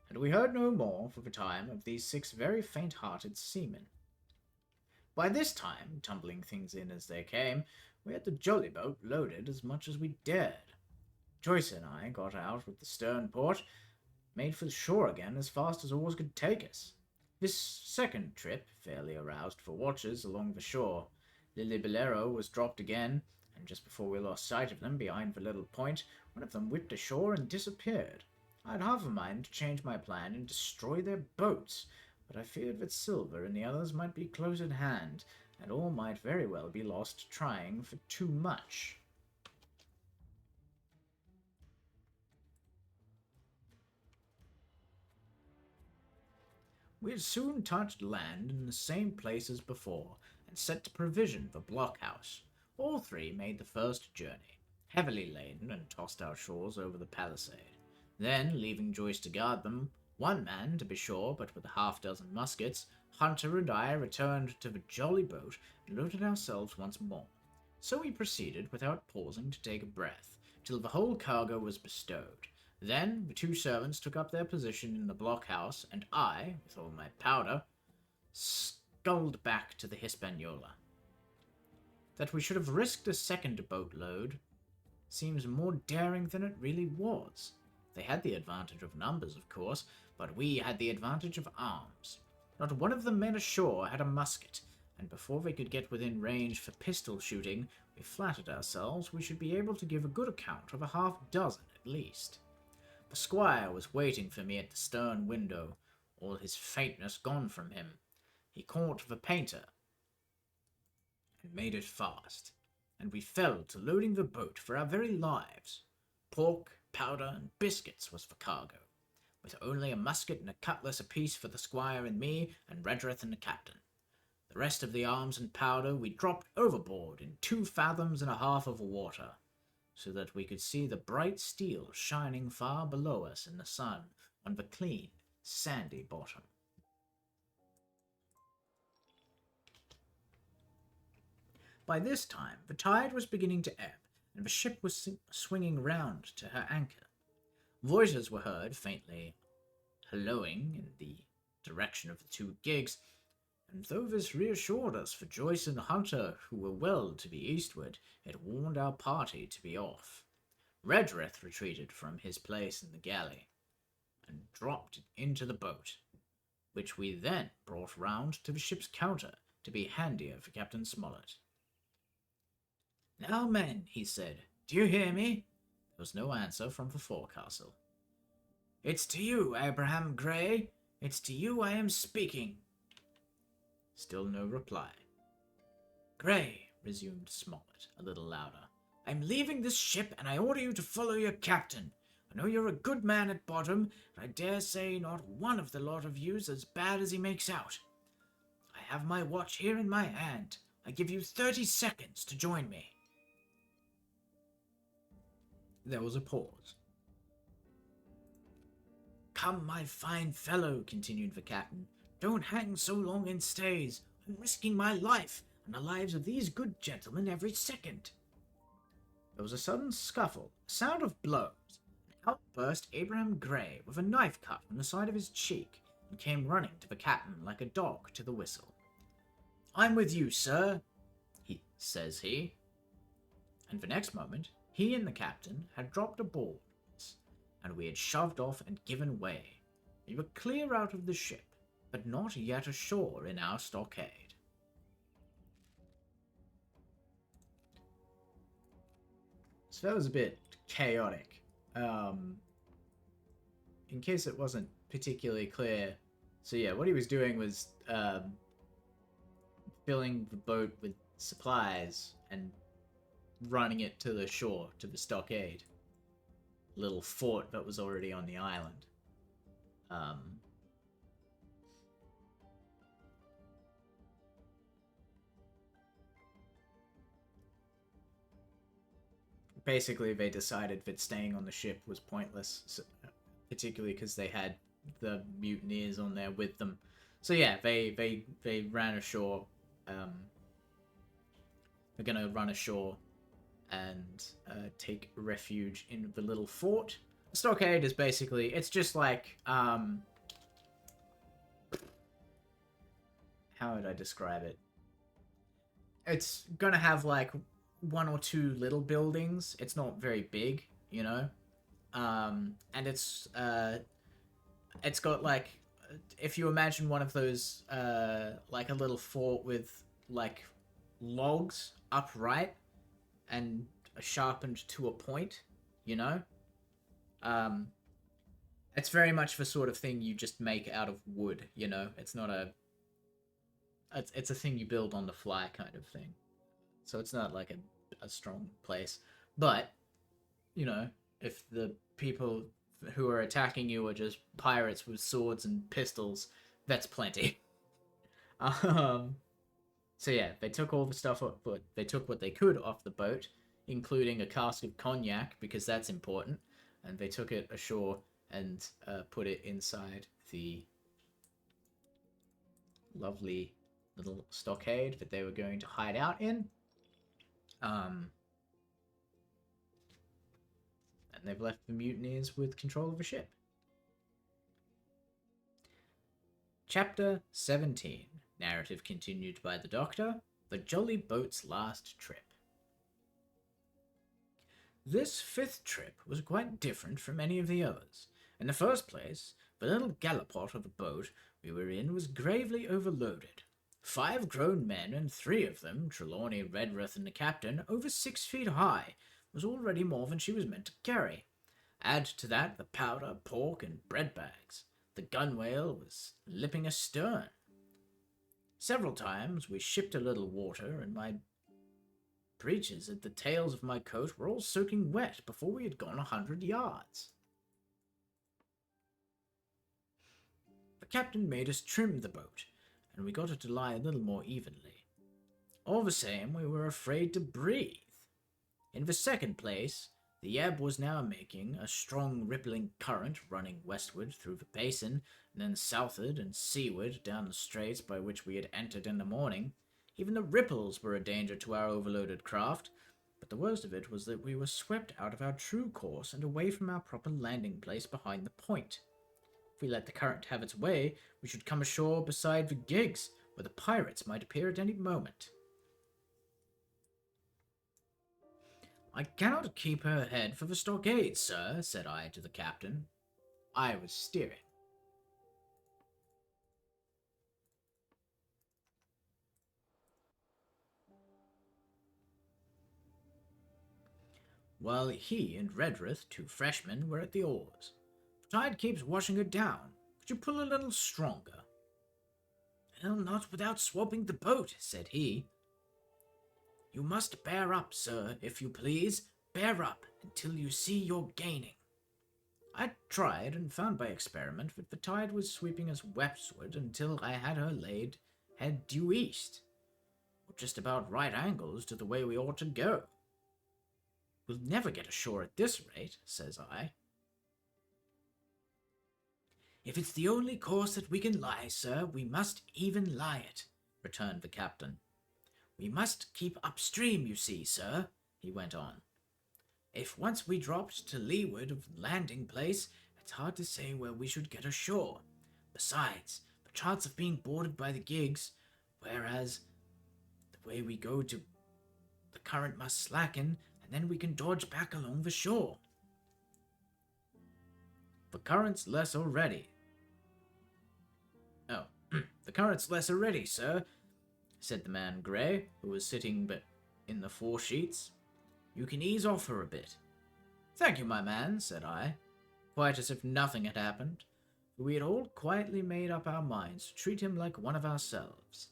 A: and we heard no more for the time of these 6 very faint-hearted seamen. By this time, tumbling things in as they came, we had the jolly boat loaded as much as we dared. Joyce and I got out with the stern port, made for the shore again as fast as oars could take us. This second trip fairly aroused for watchers along the shore. Lillibullero was dropped again, and just before we lost sight of them behind the little point, one of them whipped ashore and disappeared. I had half a mind to change my plan and destroy their boats, but I feared that Silver and the others might be close at hand, and all might very well be lost trying for too much. We had soon touched land in the same place as before, and set to provision the blockhouse. All 3 made the first journey, heavily laden, and tossed our shores over the palisade. Then, leaving Joyce to guard them, 1 man, to be sure, but with a half-dozen muskets, Hunter and I returned to the jolly boat and loaded ourselves once more. So we proceeded, without pausing to take a breath, till the whole cargo was bestowed. Then the 2 servants took up their position in the blockhouse, and I, with all my powder, sculled back to the Hispaniola. That we should have risked a second boatload seems more daring than it really was. They had the advantage of numbers, of course, but we had the advantage of arms. Not one of the men ashore had a musket, and before they could get within range for pistol shooting, we flattered ourselves we should be able to give a good account of a half-dozen at least. The squire was waiting for me at the stern window, all his faintness gone from him. He caught the painter and made it fast, and we fell to loading the boat for our very lives. Pork, powder, and biscuits was the cargo, with only a musket and a cutlass apiece for the squire and me, and Redruth and the captain. The rest of the arms and powder we dropped overboard in 2 fathoms and a half of water, so that we could see the bright steel shining far below us in the sun on the clean, sandy bottom. By this time, the tide was beginning to ebb, and the ship was swinging round to her anchor. Voices were heard faintly hallooing in the direction of the 2 gigs, and though this reassured us for Joyce and Hunter, who were well to the eastward, it warned our party to be off. Redruth retreated from his place in the galley, and dropped into the boat, which we then brought round to the ship's counter to be handier for Captain Smollett. "Now, men," he said, "do you hear me?" There was no answer from the forecastle. "It's to you, Abraham Gray. It's to you I am speaking." Still no reply. "Gray," resumed Smollett, a little louder, "I'm leaving this ship, and I order you to follow your captain. I know you're a good man at bottom, and I dare say not one of the lot of you's as bad as he makes out. I have my watch here in my hand. I give you 30 seconds to join me. There was a pause. Come, my fine fellow, continued the captain. Don't hang so long in stays. I'm risking my life and the lives of these good gentlemen every second. There was a sudden scuffle, a sound of blows. Out burst Abraham Gray with a knife cut on the side of his cheek and came running to the captain like a dog to the whistle. I'm with you, sir, says he. And the next moment, he and the captain had dropped aboard, and we had shoved off and given way. We were clear out of the ship, but not yet ashore in our stockade. So that was a bit chaotic. In case it wasn't particularly clear, so yeah, what he was doing was filling the boat with supplies and running it to the shore, to the stockade. Little fort that was already on the island. Basically, they decided that staying on the ship was pointless, particularly because they had the mutineers on there with them. So yeah, they ran ashore. They're gonna run ashore and take refuge in the little fort. A stockade is basically, it's just like, how would I describe it? It's gonna have like one or two little buildings. It's not very big, you know? And it's got like, if you imagine one of those, like a little fort with like logs upright and sharpened to a point, you know? It's very much the sort of thing you just make out of wood, you know? It's not a... It's a thing you build on the fly kind of thing. So it's not like a strong place. But, you know, if the people who are attacking you are just pirates with swords and pistols, that's plenty. So yeah, they took all the stuff off, but they took what they could off the boat, including a cask of cognac, because that's important, and they took it ashore and put it inside the lovely little stockade that they were going to hide out in. And they've left the mutineers with control of the ship. Chapter 17. Narrative continued by the Doctor. The Jolly Boat's last trip. This fifth trip was quite different from any of the others. In the first place, the little gallipot of a boat we were in was gravely overloaded. 5 grown men, and 3 of them, Trelawney, Redruth, and the captain, over 6 feet high, was already more than she was meant to carry. Add to that the powder, pork, and bread bags. The gunwale was lipping astern. Several times we shipped a little water, and my breeches at the tails of my coat were all soaking wet before we had gone 100 yards. The captain made us trim the boat, and we got it to lie a little more evenly. All the same, we were afraid to breathe. In the second place, the ebb was now making a strong rippling current running westward through the basin, and then southward and seaward down the straits by which we had entered in the morning. Even the ripples were a danger to our overloaded craft, but the worst of it was that we were swept out of our true course and away from our proper landing place behind the point. If we let the current have its way, we should come ashore beside the gigs, where the pirates might appear at any moment. I cannot keep her head for the stockade, sir, said I to the captain. I was steering. While he and Redruth, 2 freshmen, were at the oars. The tide keeps washing her down. Could you pull a little stronger? Well, not without swamping the boat, said he. You must bear up, sir, if you please. Bear up until you see you're gaining. I tried and found by experiment that the tide was sweeping us westward until I had her laid head due east, or just about right angles to the way we ought to go. We'll never get ashore at this rate, says I. If it's the only course that we can lie, sir, we must even lie it, returned the captain. We must keep upstream, you see, sir, he went on. If once we dropped to leeward of the landing place, it's hard to say where we should get ashore. Besides, the chance of being boarded by the gigs, whereas the way we go to the current must slacken, and then we can dodge back along the shore. The current's less already. Oh, the current's less already, sir, said the man Grey, who was sitting but in the foresheets. You can ease off her a bit. Thank you, my man, said I, quite as if nothing had happened, for we had all quietly made up our minds to treat him like one of ourselves.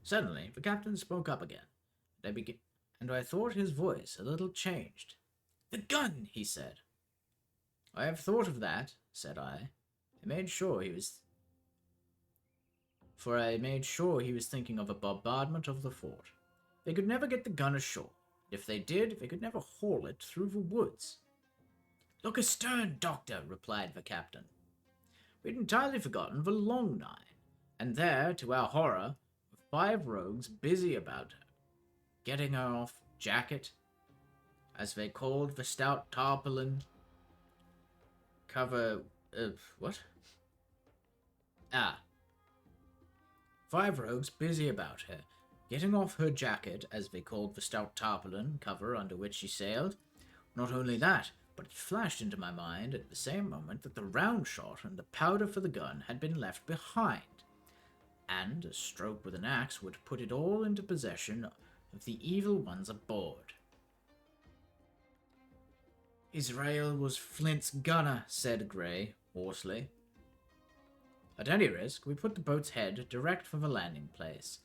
A: Suddenly, the captain spoke up again, and I thought his voice a little changed. The gun, he said. I have thought of that, said I. I made sure he was thinking of a bombardment of the fort. They could never get the gun ashore. If they did, they could never haul it through the woods. Look astern, Doctor, replied the captain. We'd entirely forgotten the Long Nine, and there, to our horror, were 5 rogues busy about her, getting her off jacket, as they called the stout tarpaulin, cover what? 5 rogues busy about her, getting off her jacket, as they called the stout tarpaulin cover under which she sailed. Not only that, but it flashed into my mind at the same moment that the round shot and the powder for the gun had been left behind, and a stroke with an axe would put it all into possession of the evil ones aboard. Israel was Flint's gunner, said Grey, hoarsely. At any risk, we put the boat's head direct for the landing place.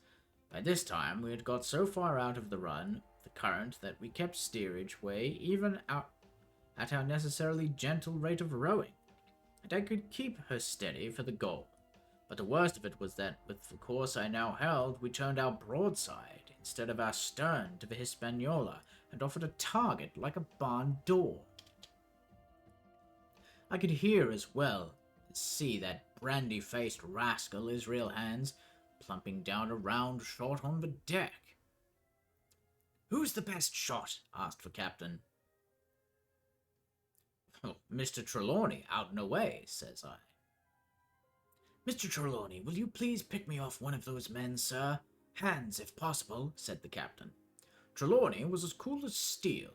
A: By this time, we had got so far out of the run, the current, that we kept steerage way even out at our necessarily gentle rate of rowing, and I could keep her steady for the goal. But the worst of it was that, with the course I now held, we turned our broadside instead of our stern to the Hispaniola, and offered a target like a barn door. I could hear as well as see that brandy-faced rascal Israel Hands plumping down a round shot on the deck. Who's the best shot? Asked the captain. Oh, Mr. Trelawney, out and away, says I. Mr. Trelawney, will you please pick me off one of those men, sir? Hands, if possible, said the captain. Trelawney was as cool as steel.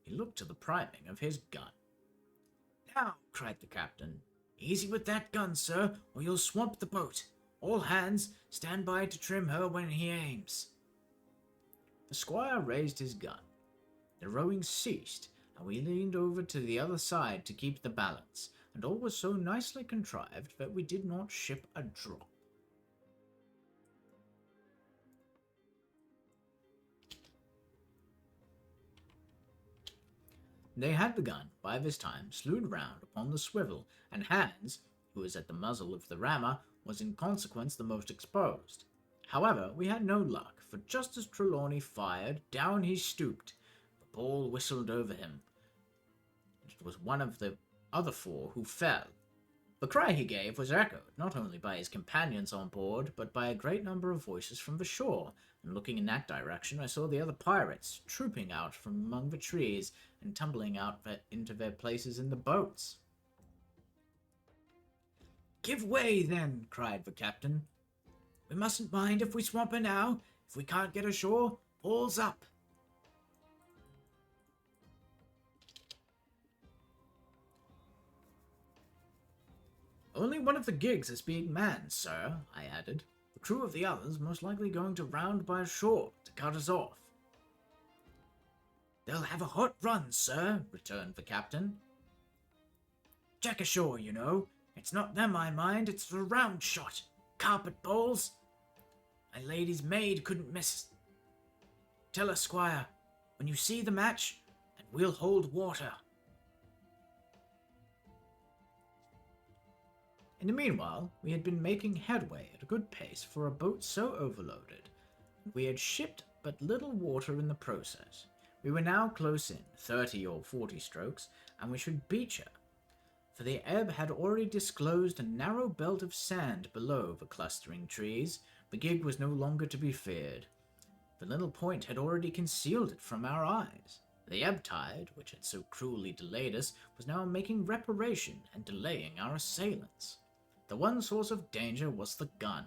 A: He looked to the priming of his gun. Now, cried the captain, easy with that gun, sir, or you'll swamp the boat. All hands, stand by to trim her when he aims. The squire raised his gun. The rowing ceased, and we leaned over to the other side to keep the balance, and all was so nicely contrived that we did not ship a drop. They had the gun, by this time, slewed round upon the swivel, and Hans, who was at the muzzle of the rammer, was in consequence the most exposed. However, we had no luck, for just as Trelawney fired, down he stooped. The ball whistled over him. It was one of the other 4 who fell. The cry he gave was echoed, not only by his companions on board, but by a great number of voices from the shore, and looking in that direction, I saw the other pirates trooping out from among the trees and tumbling out into their places in the boats. Give way, then, cried the captain. We mustn't mind if we swamp her now. If we can't get ashore, all's up. Only one of the gigs is being manned, sir, I added. The crew of the others most likely going to round by shore to cut us off. They'll have a hot run, sir, returned the captain. Jack ashore, you know. It's not them I mind, it's the round shot. Carpet balls. My lady's maid couldn't miss. Tell us, squire, when you see the match, and we'll hold water. In the meanwhile, we had been making headway at a good pace for a boat so overloaded, and we had shipped but little water in the process. We were now close in, 30 or 40 strokes, and we should beach her, for the ebb had already disclosed a narrow belt of sand below the clustering trees. The gig was no longer to be feared. The little point had already concealed it from our eyes. The ebb tide, which had so cruelly delayed us, was now making reparation and delaying our assailants. The one source of danger was the gun.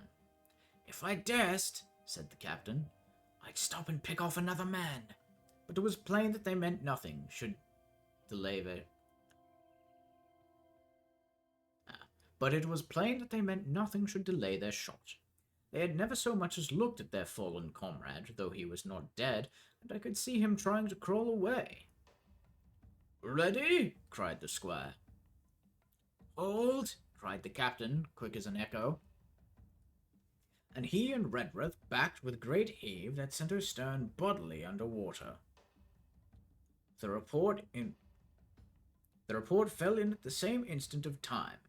A: "If I durst," said the captain, "I'd stop and pick off another man." But it was plain that they meant nothing should delay their... But it was plain that they meant nothing should delay their shot. They had never so much as looked at their fallen comrade, though he was not dead, and I could see him trying to crawl away. "Ready?" cried the squire. "Hold!" cried the captain, quick as an echo. And he and Redruth backed with great heave that sent her stern bodily under water. The report fell in at the same instant of time.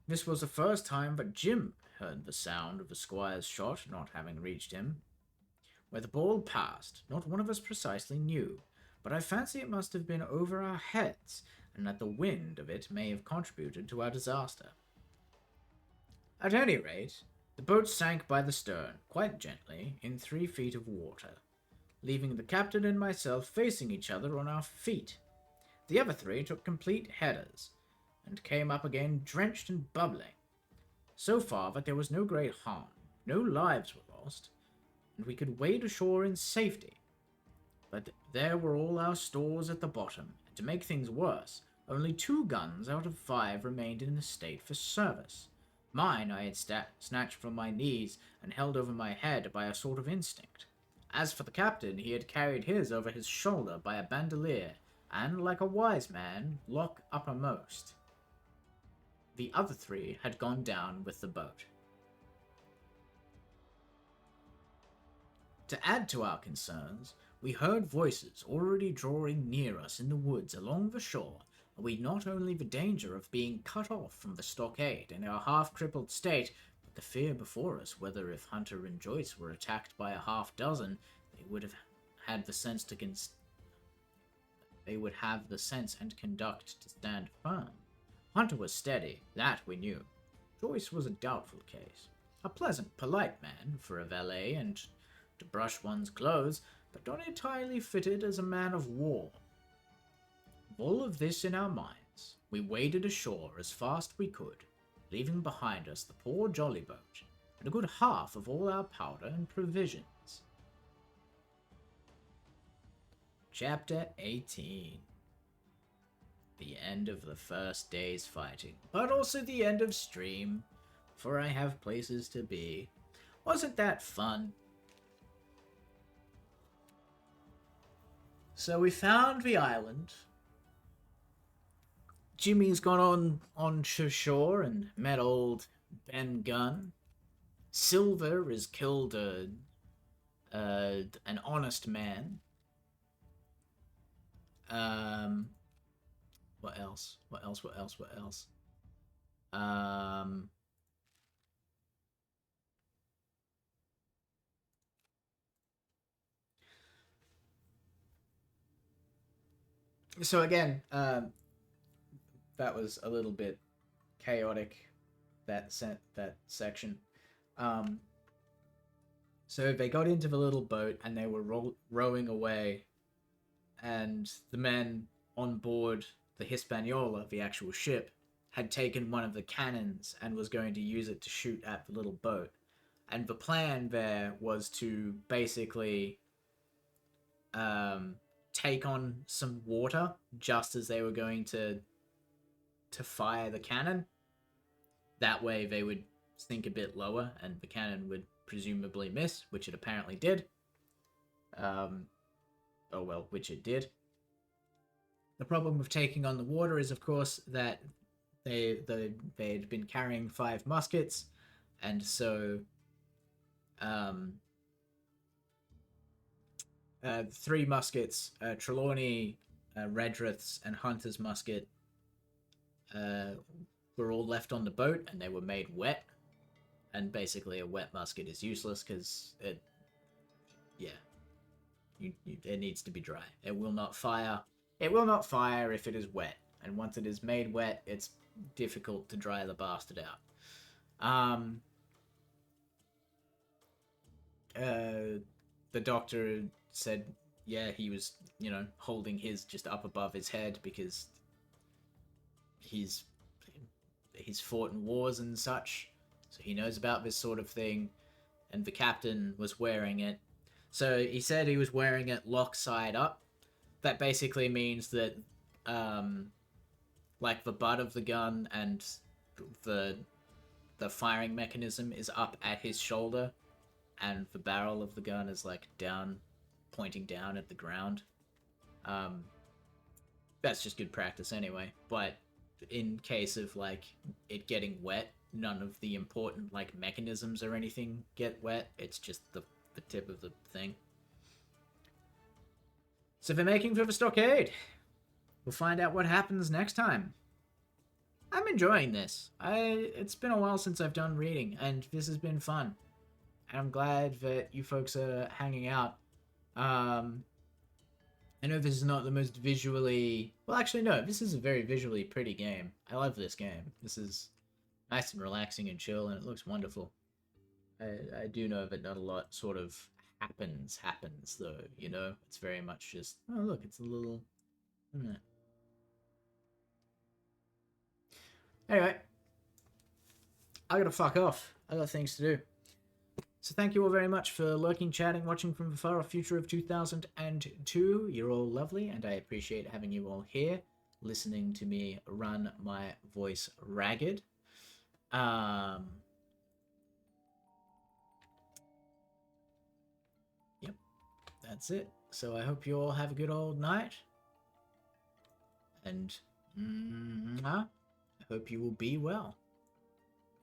A: This was the first time that Jim heard the sound of the squire's shot not having reached him. Where the ball passed, not one of us precisely knew, but I fancy it must have been over our heads, and that the wind of it may have contributed to our disaster. At any rate, the boat sank by the stern, quite gently, in 3 feet of water, leaving the captain and myself facing each other on our feet. The other 3 took complete headers, and came up again drenched and bubbling, so far that there was no great harm, no lives were lost, and we could wade ashore in safety. But there were all our stores at the bottom, and to make things worse, only 2 guns out of 5 remained in a state for service. Mine I had snatched from my knees and held over my head by a sort of instinct. As for the captain, he had carried his over his shoulder by a bandolier, and, like a wise man, lock uppermost. The other 3 had gone down with the boat. To add to our concerns, we heard voices already drawing near us in the woods along the shore, and we not only the danger of being cut off from the stockade in our half-crippled state, but the fear before us whether if Hunter and Joyce were attacked by a half-dozen, they would have had the sense and conduct to stand firm. Hunter was steady, that we knew. Joyce was a doubtful case. A pleasant, polite man for a valet and to brush one's clothes, but not entirely fitted as a man of war. With all of this in our minds, we waded ashore as fast we could, leaving behind us the poor jolly boat, and a good half of all our powder and provisions. Chapter 18. The end of the first day's fighting, but also the end of stream, for I have places to be. Wasn't that fun? So we found the island. Jimmy's gone on shore and met old Ben Gunn. Silver has killed an honest man. What else? So again, that was a little bit chaotic, that section. So they got into the little boat and they were rowing away, and the men on board the Hispaniola, the actual ship, had taken one of the cannons and was going to use it to shoot at the little boat. And the plan there was to basically take on some water just as they were going to fire the cannon. That way they would sink a bit lower and the cannon would presumably miss, which it apparently did. Which it did. The problem with taking on the water is, of course, that they'd been carrying 5 muskets, and so three muskets, Trelawney, Redrith's, and Hunter's musket, were all left on the boat, and they were made wet. And basically, a wet musket is useless because it, yeah, it needs to be dry. It will not fire. It will not fire if it is wet. And once it is made wet, it's difficult to dry the bastard out. The doctor said, yeah, he was, holding his just up above his head because he's fought in wars and such, so he knows about this sort of thing. And the captain was wearing it. So he said he was wearing it lock side up. That basically means that, like, the butt of the gun and the firing mechanism is up at his shoulder, and the barrel of the gun is like down, pointing down at the ground. That's just good practice anyway. But in case of like it getting wet, none of the important like mechanisms or anything get wet. It's just the tip of the thing. So they're making for the stockade. We'll find out what happens next time. I'm enjoying this. It's been a while since I've done reading, and this has been fun. And I'm glad that you folks are hanging out. I know this is not the most visually... Well, actually, no. This is a very visually pretty game. I love this game. This is nice and relaxing and chill, and it looks wonderful. I do know that not a lot sort of happens, though, you know? It's very much just... Oh, look, it's a little... Anyway. I gotta fuck off. I got things to do. So thank you all very much for lurking, chatting, watching from the far off future of 2002. You're all lovely, and I appreciate having you all here, listening to me run my voice ragged. Yep, that's it. So I hope you all have a good old night, and I hope you will be well.